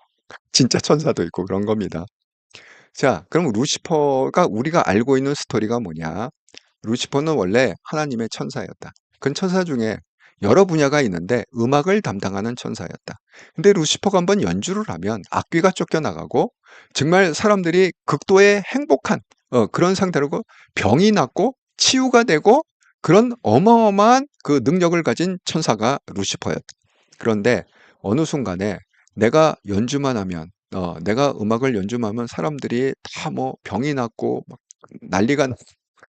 진짜 천사도 있고 그런 겁니다. 자, 그럼 루시퍼가 우리가 알고 있는 스토리가 뭐냐? 루시퍼는 원래 하나님의 천사였다. 그 천사 중에 여러 분야가 있는데 음악을 담당하는 천사였다. 근데 루시퍼가 한번 연주를 하면 악귀가 쫓겨나가고 정말 사람들이 극도의 행복한 그런 상태로 병이 낫고 치유가 되고 그런 어마어마한 그 능력을 가진 천사가 루시퍼였다. 그런데 어느 순간에 내가 연주만 하면 내가 음악을 연주만 하면 사람들이 다 뭐 병이 낫고 막 난리가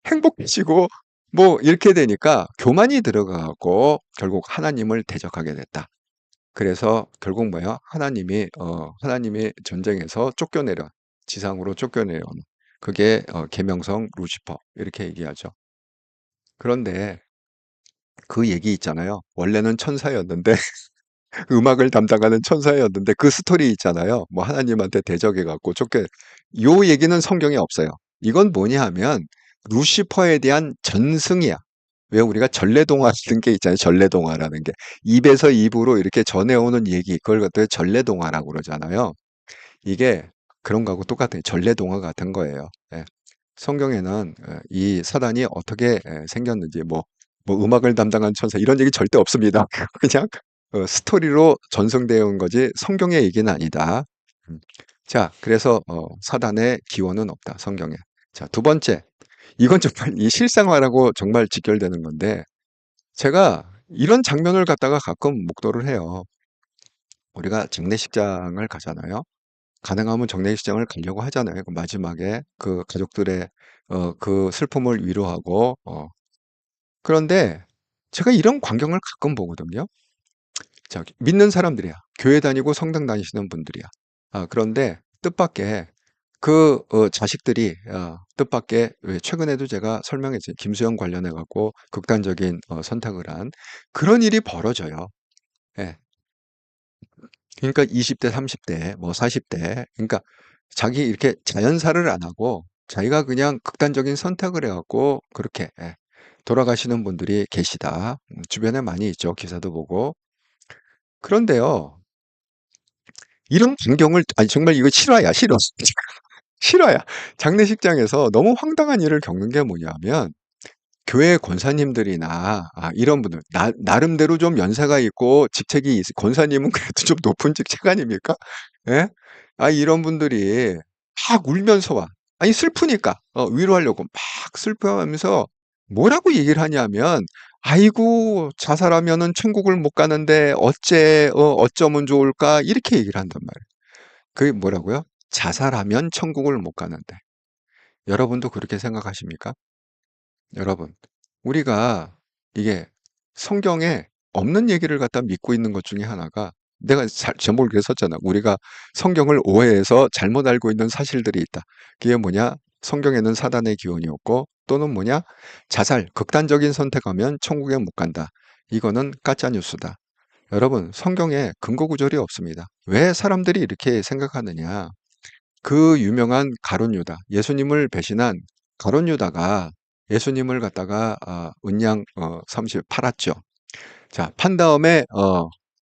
행복해지고 뭐 이렇게 되니까 교만이 들어가고 결국 하나님을 대적하게 됐다. 그래서 결국 뭐야? 하나님이 전쟁에서 쫓겨내려 지상으로 쫓겨내려 그게 계명성 루시퍼 이렇게 얘기하죠. 그런데 그 얘기 있잖아요. 원래는 천사였는데 음악을 담당하는 천사였는데 그 스토리 있잖아요. 뭐 하나님한테 대적해 갖고 요 얘기는 성경에 없어요. 이건 뭐냐 하면 루시퍼에 대한 전승이야. 왜 우리가 전래동화라는 게 있잖아요. 전래동화라는 게. 입에서 입으로 이렇게 전해오는 얘기, 그걸 갖다 전래동화라고 그러잖아요. 이게 그런 거하고 똑같아요. 전래동화 같은 거예요. 예. 성경에는 이 사단이 어떻게 생겼는지, 뭐 음악을 담당한 천사 이런 얘기 절대 없습니다. 그냥 스토리로 전승되어 온 거지 성경의 얘기는 아니다. 음. 자, 그래서 사단의 기원은 없다. 성경에. 자, 두 번째. 이건 정말 이 실생활하고 정말 직결되는 건데 제가 이런 장면을 갖다가 가끔 목도를 해요. 우리가 장례식장을 가잖아요. 가능하면 장례식장을 가려고 하잖아요. 그 마지막에 그 가족들의 그 슬픔을 위로하고 그런데 제가 이런 광경을 가끔 보거든요. 믿는 사람들이야. 교회 다니고 성당 다니시는 분들이야. 그런데 뜻밖의 자식들이 뜻밖의 왜 최근에도 제가 설명했죠. 김수영 관련해 갖고 극단적인 선택을 한 그런 일이 벌어져요. 예. 그러니까 20대, 30대, 뭐 40대, 그러니까 자기 이렇게 자연사를 안 하고 자기가 그냥 극단적인 선택을 해갖고 그렇게 돌아가시는 분들이 계시다. 주변에 많이 있죠. 기사도 보고. 그런데요, 이런 광경을, 아니, 정말 이거 실화야, 실화. 실화야. 장례식장에서 너무 황당한 일을 겪는 게 뭐냐면, 교회 권사님들이나 이런 분들 나름대로 좀 연세가 있고 직책이 권사님은 그래도 좀 높은 직책 아닙니까? 예? 이런 분들이 막 울면서 와. 아니 슬프니까 위로하려고 막 슬퍼하면서 뭐라고 얘기를 하냐면 아이고 자살하면은 천국을 못 가는데 어쩌면 좋을까 이렇게 얘기를 한단 말이에요. 그게 뭐라고요? 자살하면 천국을 못 가는데. 여러분도 그렇게 생각하십니까? 여러분, 우리가 이게 성경에 없는 얘기를 갖다 믿고 있는 것 중에 하나가 내가 제목을 그렇게 썼잖아. 우리가 성경을 오해해서 잘못 알고 있는 사실들이 있다. 그게 뭐냐? 성경에는 사단의 기원이 없고 또는 뭐냐? 자살, 극단적인 선택하면 천국에 못 간다. 이거는 가짜 뉴스다. 여러분, 성경에 근거 구절이 없습니다. 왜 사람들이 이렇게 생각하느냐? 그 유명한 가룟 유다, 예수님을 배신한 가룟 유다가 예수님을 갖다가 은양 30 팔았죠. 자, 판 다음에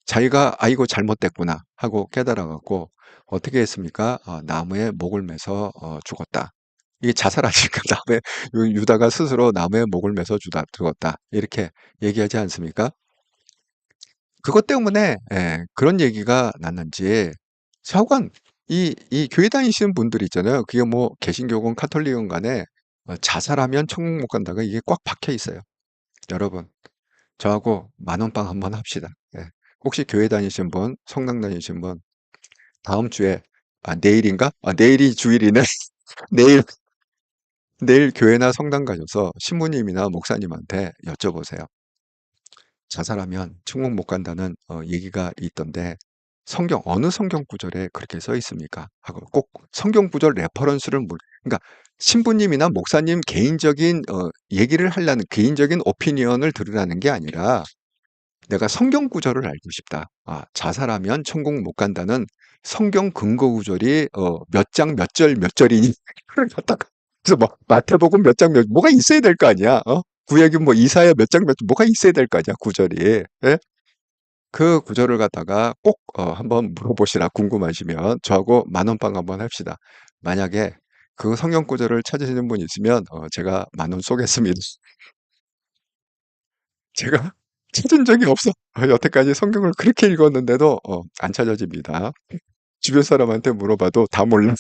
자기가 아이고 잘못됐구나 하고 깨달아 갖고 어떻게 했습니까? 나무에 목을 매서 죽었다. 이게 자살하니까 다음에 유다가 스스로 나무에 목을 매서 죽었다. 이렇게 얘기하지 않습니까? 그것 때문에 그런 얘기가 났는지 하여간 이 교회 다니시는 분들 있잖아요. 그게 뭐 개신교건 카톨릭건 간에 자살하면 천국 못 간다가 이게 꽉 박혀 있어요. 여러분, 저하고 만원빵 한번 합시다. 예. 혹시 교회 다니신 분, 성당 다니신 분, 다음 주에, 내일인가? 내일이 주일이네. 내일, 내일 교회나 성당 가셔서 신부님이나 목사님한테 여쭤보세요. 자살하면 천국 못 간다는 얘기가 있던데 성경 어느 성경 구절에 그렇게 써 있습니까? 하고 꼭 성경 구절 레퍼런스를 그러니까 신부님이나 목사님 개인적인 얘기를 하려는 개인적인 오피니언을 들으라는 게 아니라 내가 성경 구절을 알고 싶다. 아, 자살하면 천국 못 간다는 성경 근거 구절이 몇 장 몇 절 몇 절이니 그걸 갖다가 그래서 뭐 마태복음 몇 장 몇 뭐가 있어야 될 거 아니야. 구약이 뭐 이사야 몇 장 몇 뭐가 있어야 될 거 아니야 구절이. 예? 그 구절을 갖다가 꼭 한번 물어보시라 궁금하시면 저하고 만원빵 한번 합시다. 만약에 그 성경 구절을 찾으시는 분 있으면 제가 만 원 쏘겠습니다. 제가 찾은 적이 없어. 여태까지 성경을 그렇게 읽었는데도 안 찾아집니다. 주변 사람한테 물어봐도 다 몰라.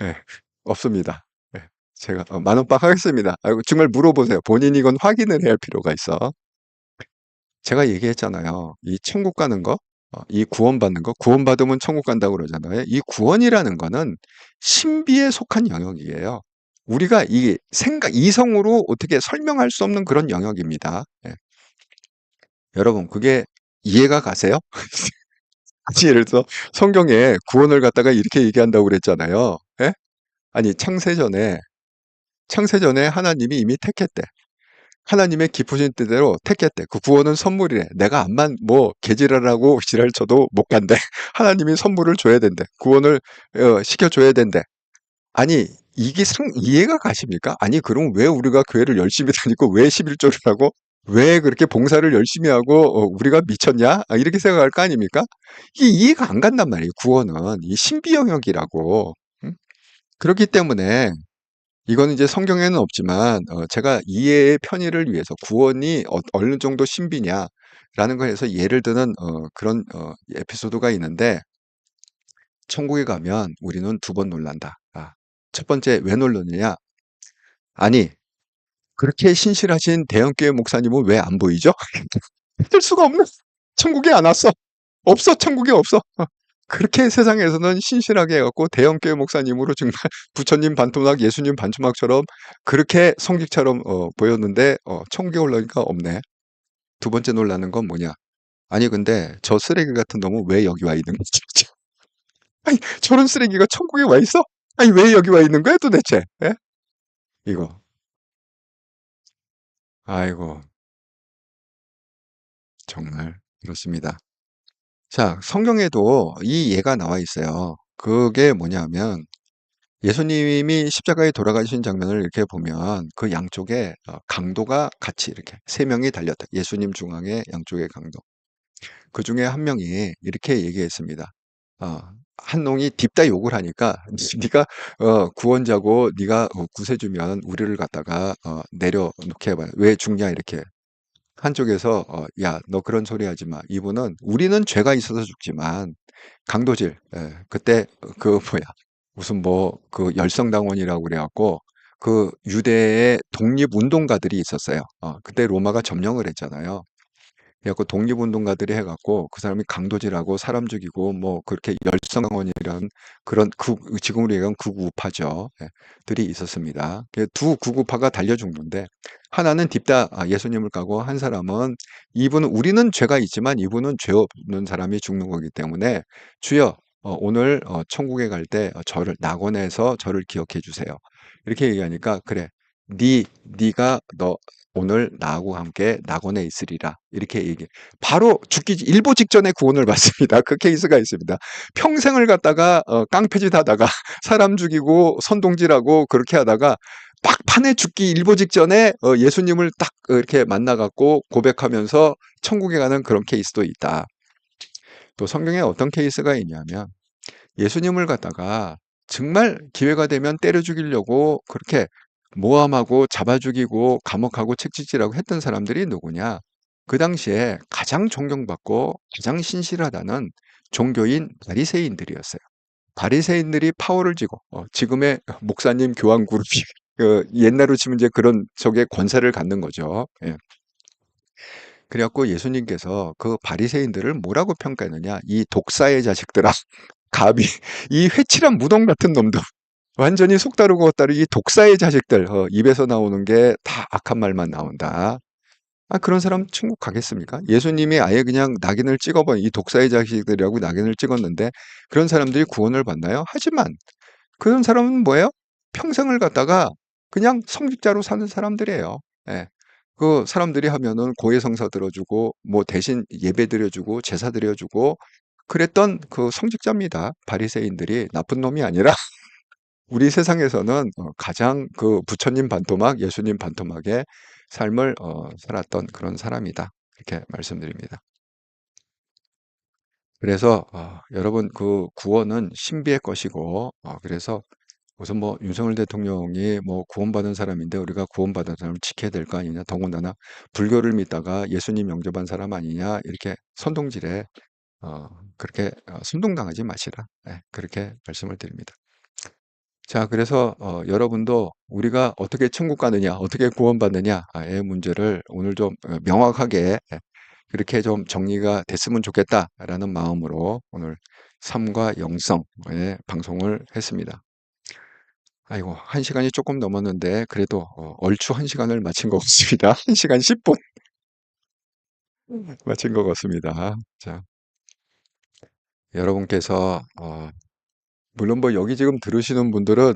예, 없습니다. 예, 제가 만원빵 하겠습니다. 아이고, 정말 물어보세요. 본인이 이건 확인을 해야 할 필요가 있어. 제가 얘기했잖아요. 이 천국 가는 거, 이 구원받는 거, 구원받으면 천국 간다고 그러잖아요. 이 구원이라는 거는 신비에 속한 영역이에요. 우리가 이 생각, 이성으로 어떻게 설명할 수 없는 그런 영역입니다. 예. 여러분, 그게 이해가 가세요? 아니, 예를 들어서 성경에 구원을 갖다가 이렇게 얘기한다고 그랬잖아요. 예? 아니, 창세전에 하나님이 이미 택했대. 하나님의 기쁘신 뜻대로 택했대. 그 구원은 선물이래. 내가 암만 뭐 개지랄하고 지랄 쳐도 못 간대. 하나님이 선물을 줘야 된대. 구원을 시켜줘야 된대. 아니 이게 이해가 가십니까? 아니 그럼 왜 우리가 교회를 열심히 다니고 왜 11조를 하고 왜 그렇게 봉사를 열심히 하고 우리가 미쳤냐? 이렇게 생각할 거 아닙니까? 이게 이해가 안 간단 말이에요. 구원은 이 신비 영역이라고. 응? 그렇기 때문에 이거는 이제 성경에는 없지만 제가 이해의 편의를 위해서 구원이 어느 정도 신비냐라는 거에서 예를 드는 그런 에피소드가 있는데 천국에 가면 우리는 두 번 놀란다. 아, 첫 번째 왜 놀랐느냐? 아니 그렇게 신실하신 대형교회 목사님은 왜 안 보이죠? 믿을 수가 없네. 천국에 안 왔어. 없어. 천국에 없어. 그렇게 세상에서는 신실하게 해갖고 대형교회 목사님으로 정말 부처님 반토막, 예수님 반토막처럼 그렇게 성직처럼 보였는데 천국에 올라오니까 없네. 두 번째 놀라는 건 뭐냐? 아니 근데 저 쓰레기 같은 놈은 왜 여기 와 있는 거지? 아니 저런 쓰레기가 천국에 와 있어? 아니 왜 여기 와 있는 거야 도대체? 예? 이거 아이고 정말 그렇습니다. 자 성경에도 이 예가 나와 있어요. 그게 뭐냐면 예수님이 십자가에 돌아가신 장면을 이렇게 보면 그 양쪽에 강도가 같이 이렇게 세 명이 달렸다. 예수님 중앙에 양쪽에 강도. 그 중에 한 명이 이렇게 얘기했습니다. 어, 한 놈이 딥다 욕을 하니까 네가 구원자고 네가 구세주면 우리를 갖다가 내려놓게 해봐요. 왜 죽냐 이렇게. 한쪽에서 야, 너 그런 소리 하지 마. 이분은 우리는 죄가 있어서 죽지만 강도질. 예, 그때 그 뭐야 무슨 뭐 그 열성당원이라고 그래갖고 그 유대의 독립운동가들이 있었어요. 그때 로마가 점령을 했잖아요. 그래갖고 독립운동가들이 해갖고 그 사람이 강도질하고 사람 죽이고 뭐 그렇게 열성당원이라는 그런 지금으로 얘기하면 극우파죠. 예, 들이 있었습니다. 두 극우파가 달려 죽는데 하나는 딥다 예수님을 까고 한 사람은 이분은 우리는 죄가 있지만 이분은 죄 없는 사람이 죽는 거기 때문에 주여 오늘 천국에 갈 때 저를 낙원에서 저를 기억해 주세요. 이렇게 얘기하니까 그래 네가 너 오늘 나하고 함께 낙원에 있으리라 이렇게 얘기해. 바로 죽기 일보 직전에 구원을 받습니다. 그 케이스가 있습니다. 평생을 갖다가 깡패짓 하다가 사람 죽이고 선동질하고 그렇게 하다가 막판에 죽기 일보 직전에 예수님을 딱 이렇게 만나갖고 고백하면서 천국에 가는 그런 케이스도 있다. 또 성경에 어떤 케이스가 있냐면 예수님을 갖다가 정말 기회가 되면 때려 죽이려고 그렇게 모함하고 잡아 죽이고 감옥하고 책짓질하고 했던 사람들이 누구냐? 그 당시에 가장 존경받고 가장 신실하다는 종교인 바리새인들이었어요. 바리새인들이 파워를 쥐고 지금의 목사님 교황 그룹이 옛날로 치면 이제 그런 쪽에 권세를 갖는 거죠. 예. 그래갖고 예수님께서 그 바리새인들을 뭐라고 평가했느냐? 이 독사의 자식들아, 가비, 이 회칠한 무덤 같은 놈들. 완전히 속다르고 겉다르기 독사의 자식들 입에서 나오는 게 다 악한 말만 나온다. 그런 사람 천국 가겠습니까? 예수님이 아예 그냥 낙인을 찍어버린 이 독사의 자식들이라고 낙인을 찍었는데 그런 사람들이 구원을 받나요? 하지만 그런 사람은 뭐예요? 평생을 갖다가 그냥 성직자로 사는 사람들이에요. 예. 그 사람들이 하면은 고해성사 들어주고 뭐 대신 예배 드려주고 제사 드려주고 그랬던 그 성직자입니다. 바리새인들이 나쁜 놈이 아니라 우리 세상에서는 가장 그 부처님 반토막, 예수님 반토막의 삶을 살았던 그런 사람이다. 이렇게 말씀드립니다. 그래서 여러분 그 구원은 신비의 것이고 그래서 우선 뭐 윤석열 대통령이 뭐 구원받은 사람인데 우리가 구원받은 사람을 지켜야 될 거 아니냐. 더군다나 불교를 믿다가 예수님 영접한 사람 아니냐. 이렇게 선동질에 그렇게 선동당하지 마시라. 예, 그렇게 말씀을 드립니다. 자, 그래서 여러분도 우리가 어떻게 천국 가느냐, 어떻게 구원받느냐의 문제를 오늘 좀 명확하게 그렇게 좀 정리가 됐으면 좋겠다라는 마음으로 오늘 삶과 영성의 방송을 했습니다. 아이고, 1시간이 조금 넘었는데 그래도 얼추 1시간을 마친 것 같습니다. 1시간 10분 마친 것 같습니다. 자, 여러분께서 물론 뭐 여기 지금 들으시는 분들은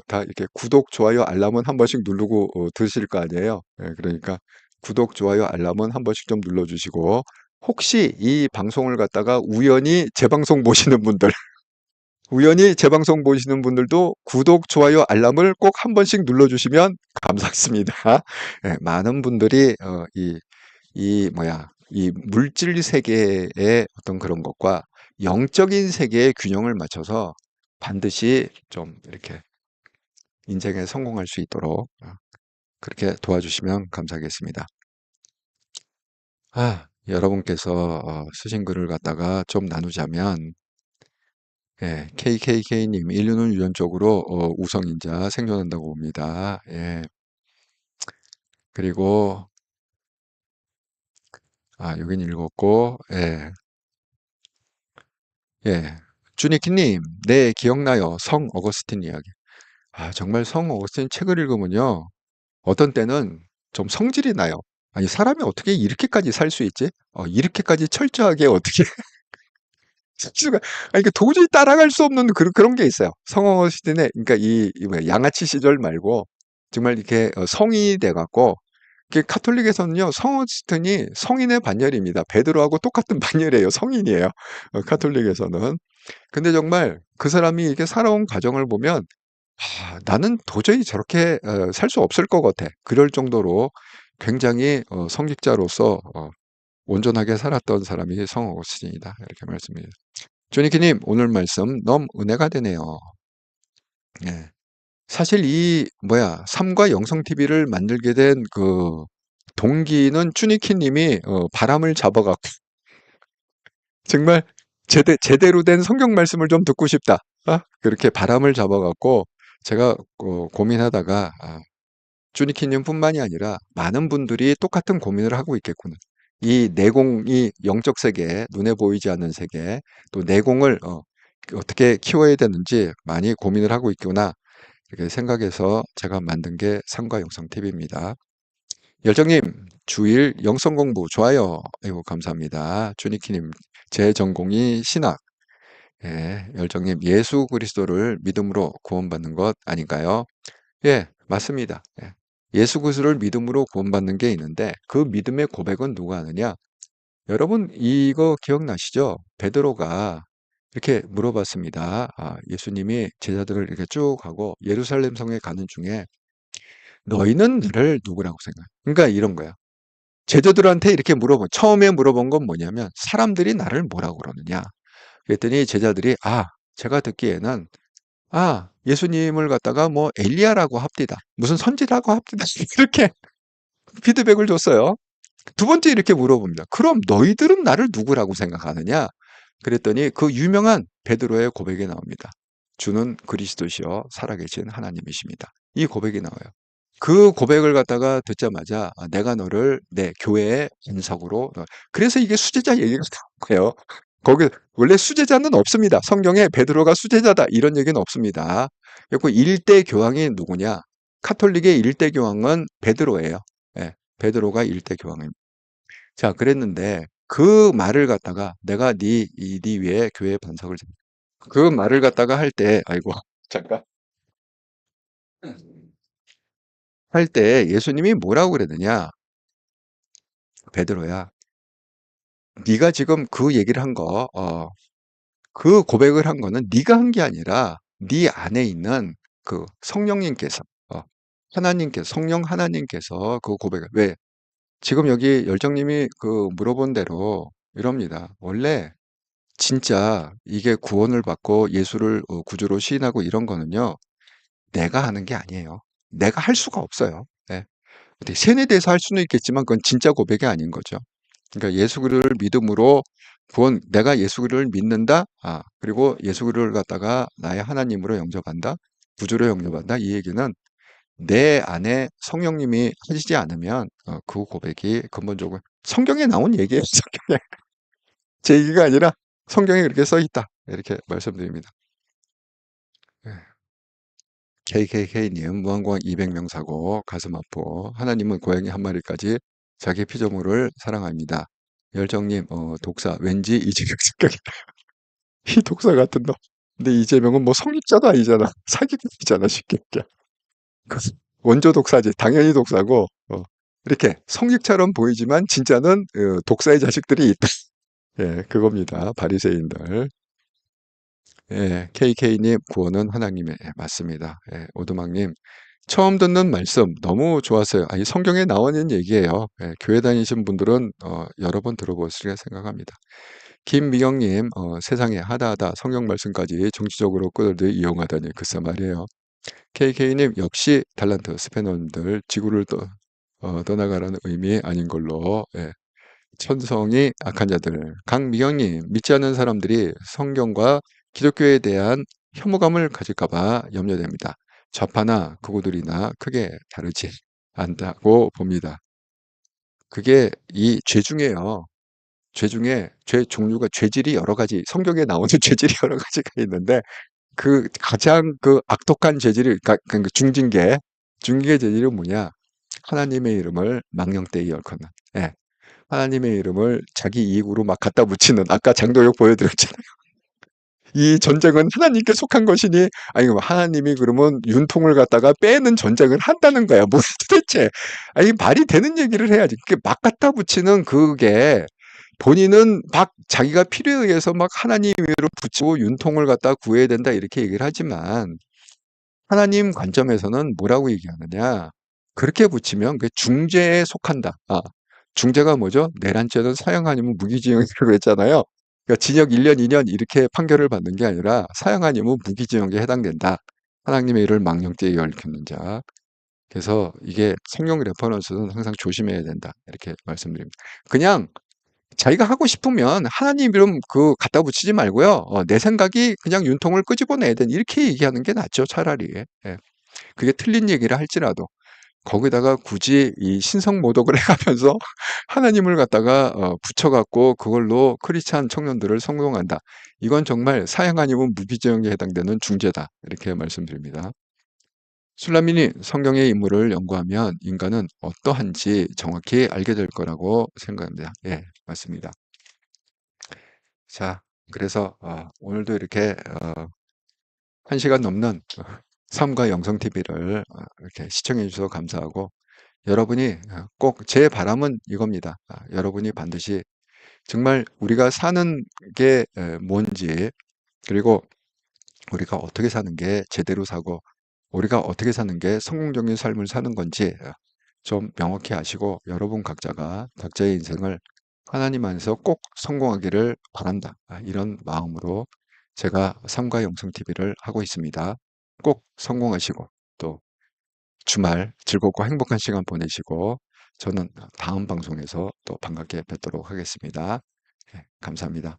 다 이렇게 구독, 좋아요, 알람은 한 번씩 누르고 들으실 거 아니에요. 예, 그러니까 구독, 좋아요, 알람은 한 번씩 좀 눌러주시고 혹시 이 방송을 갖다가 우연히 재방송 보시는 분들 우연히 재방송 보시는 분들도 구독, 좋아요, 알람을 꼭 한 번씩 눌러주시면 감사하겠습니다. 예, 많은 분들이 이 물질 세계의 어떤 그런 것과 영적인 세계의 균형을 맞춰서 반드시 좀 이렇게 인생에 성공할 수 있도록 그렇게 도와주시면 감사하겠습니다. 여러분께서 쓰신 글을 갖다가 좀 나누자면, 예, KKK님, 인류는 유전적으로 우성인자 생존한다고 봅니다. 예, 그리고, 여긴 읽었고, 예, 예. 주니키님, 네, 기억나요. 성 어거스틴 이야기. 정말 성 어거스틴 책을 읽으면요. 어떤 때는 좀 성질이 나요. 아니, 사람이 어떻게 이렇게까지 살 수 있지? 이렇게까지 철저하게 어떻게 살 수가, 이게 도저히 따라갈 수 없는 그런 게 있어요. 성 어거스틴의, 그러니까 이 뭐야, 양아치 시절 말고, 정말 이렇게 성인이 돼갖고, 카톨릭에서는요, 성 어거스틴이 성인의 반열입니다. 베드로하고 똑같은 반열이에요. 성인이에요. 카톨릭에서는. 근데 정말 그 사람이 이렇게 살아온 과정을 보면 나는 도저히 저렇게 살 수 없을 것 같아. 그럴 정도로 굉장히 성직자로서 온전하게 살았던 사람이 성 어거스틴이다. 이렇게 말씀드립니다. 조니키님, 오늘 말씀 너무 은혜가 되네요. 예. 사실 삶과 영성 TV를 만들게 된 그 동기는 쭈니키님이 바람을 잡아갖고 정말 제대로 된 성경 말씀을 좀 듣고 싶다. 그렇게 바람을 잡아갖고 제가 고민하다가 쭈니키님뿐만이 아니라 많은 분들이 똑같은 고민을 하고 있겠구나. 이 내공이 영적 세계, 눈에 보이지 않는 세계, 또 내공을 어떻게 키워야 되는지 많이 고민을 하고 있구나. 이렇게 생각해서 제가 만든 게 상과 영성 TV입니다. 열정님, 주일 영성 공부 좋아요. 아이고, 감사합니다. 주니키님, 제 전공이 신학. 예, 열정님, 예수 그리스도를 믿음으로 구원받는 것 아닌가요? 예, 맞습니다. 예. 예수 그리스도를 믿음으로 구원받는 게 있는데 그 믿음의 고백은 누가 하느냐? 여러분 이거 기억나시죠? 베드로가 이렇게 물어봤습니다. 예수님이 제자들을 이렇게 쭉 하고 예루살렘 성에 가는 중에 너희는 나를 누구라고 생각해? 그러니까 이런 거야. 제자들한테 이렇게 처음에 물어본 건 뭐냐면 사람들이 나를 뭐라고 그러느냐? 그랬더니 제자들이 제가 듣기에는 예수님을 갖다가 뭐 엘리야라고 합디다. 무슨 선지라고 합디다. 이렇게 피드백을 줬어요. 두 번째 이렇게 물어봅니다. 그럼 너희들은 나를 누구라고 생각하느냐? 그랬더니 그 유명한 베드로의 고백이 나옵니다. 주는 그리스도시요 살아계신 하나님이십니다. 이 고백이 나와요. 그 고백을 갖다가 듣자마자 내가 너를 내 교회의 반석으로 그래서 이게 수제자 얘기가 나온 거예요. 거기 원래 수제자는 없습니다. 성경에 베드로가 수제자다 이런 얘기는 없습니다. 그리고 일대 교황이 누구냐? 카톨릭의 일대 교황은 베드로예요. 예, 베드로가 일대 교황입니다. 자, 그랬는데 그 말을 갖다가 내가 네 위에 교회 반석을 그 말을 갖다가 할 때, 아이고, 잠깐. 할 때 예수님이 뭐라고 그러느냐? 베드로야, 네가 지금 그 얘기를 한 거, 그 고백을 한 거는 네가 한 게 아니라 네 안에 있는 그 성령님께서, 어, 성령 하나님께서 그 고백을, 왜? 지금 여기 열정님이 그 물어본 대로 이럽니다. 원래 진짜 이게 구원을 받고 예수를 구주로 시인하고 이런 거는요, 내가 하는 게 아니에요. 내가 할 수가 없어요. 예. 어떻게 세뇌돼서 할 수는 있겠지만 그건 진짜 고백이 아닌 거죠. 그러니까 예수 그리스도를 믿음으로 구원, 내가 예수 그리스도를 믿는다. 그리고 예수 그리스도를 갖다가 나의 하나님으로 영접한다. 구주로 영접한다. 이 얘기는 내 안에 성령님이 하시지 않으면 그 고백이 근본적으로 성경에 나온 얘기예요. 성경에. 제 얘기가 아니라 성경에 그렇게 써 있다. 이렇게 말씀드립니다. KKK님, 무한공학 200명 사고, 가슴 아프. 하나님은 고양이 한 마리까지 자기 피조물을 사랑합니다. 열정님, 독사. 왠지 이재명 생각이 이 독사 같은 놈. 근데 이재명은 뭐 성직자도 아니잖아. 사기꾼이잖아, 쉽게 얘기하면. 그 원조 독사지. 당연히 독사고, 이렇게 성직처럼 보이지만 진짜는 독사의 자식들이 있다. 예, 그겁니다. 바리새인들. 예, KK님 구원은 하나님의 예, 맞습니다. 예, 오두막님 처음 듣는 말씀 너무 좋았어요. 아니 성경에 나와 있는 얘기예요. 예, 교회 다니신 분들은 여러 번 들어보시리라 생각합니다. 김미경님 세상에 하다하다 성경 말씀까지 정치적으로 끌어들 이용하다니 글쎄 말이에요. KK님 역시 달란트 스패너들 지구를 떠나가라는 의미 아닌 걸로 예, 천성이 악한 자들. 강미경님, 믿지 않는 사람들이 성경과 기독교에 대한 혐오감을 가질까 봐 염려됩니다. 좌파나 극우들이나 크게 다르지 않다고 봅니다. 그게 이 죄 중에요. 죄 중에 죄 종류가 죄질이 여러 가지, 성경에 나오는 죄질이 여러 가지가 있는데 그 가장 그 악독한 죄질이 그 중징계 죄질은 뭐냐? 하나님의 이름을 망령되이 열거는. 예. 하나님의 이름을 자기 이익으로 막 갖다 붙이는 아까 장도역 보여드렸잖아요. 이 전쟁은 하나님께 속한 것이니 아니 뭐 하나님이 그러면 윤통을 갖다가 빼는 전쟁을 한다는 거야. 뭐 도대체 아니 말이 되는 얘기를 해야지. 그게 막 갖다 붙이는 그게 본인은 막 자기가 필요에 의해서 막 하나님 위로 붙이고 윤통을 갖다 구해야 된다 이렇게 얘기를 하지만 하나님 관점에서는 뭐라고 얘기하느냐? 그렇게 붙이면 그 중죄에 속한다. 중죄가 뭐죠? 내란죄는 사형 아니면 무기징역이라고 했잖아요. 그러니까 징역 1년, 2년 이렇게 판결을 받는 게 아니라 사형 아니면 무기징역에 해당된다. 하나님의 일을 망령죄에 얽히는 자. 그래서 이게 성경 레퍼런스는 항상 조심해야 된다. 이렇게 말씀드립니다. 그냥 자기가 하고 싶으면 하나님 이름 그 갖다 붙이지 말고요. 내 생각이 그냥 윤통을 끄집어내야 된다. 이렇게 얘기하는 게 낫죠, 차라리. 예. 그게 틀린 얘기를 할지라도. 거기다가 굳이 이 신성모독을 해가면서 하나님을 갖다가 붙여갖고 그걸로 크리스찬 청년들을 성공한다. 이건 정말 사형 아니면 무기징역에 해당되는 중죄다. 이렇게 말씀드립니다. 술라민이 성경의 인물을 연구하면 인간은 어떠한지 정확히 알게 될 거라고 생각합니다. 예, 맞습니다. 자, 그래서 오늘도 이렇게 1시간 넘는 삶과 영성 TV를 이렇게 시청해 주셔서 감사하고 여러분이 꼭 제 바람은 이겁니다. 여러분이 반드시 정말 우리가 사는 게 뭔지 그리고 우리가 어떻게 사는 게 제대로 사고 우리가 어떻게 사는 게 성공적인 삶을 사는 건지 좀 명확히 아시고 여러분 각자가 각자의 인생을 하나님 안에서 꼭 성공하기를 바란다. 이런 마음으로 제가 삶과 영성 TV를 하고 있습니다. 꼭 성공하시고 또 주말 즐겁고 행복한 시간 보내시고 저는 다음 방송에서 또 반갑게 뵙도록 하겠습니다. 네, 감사합니다.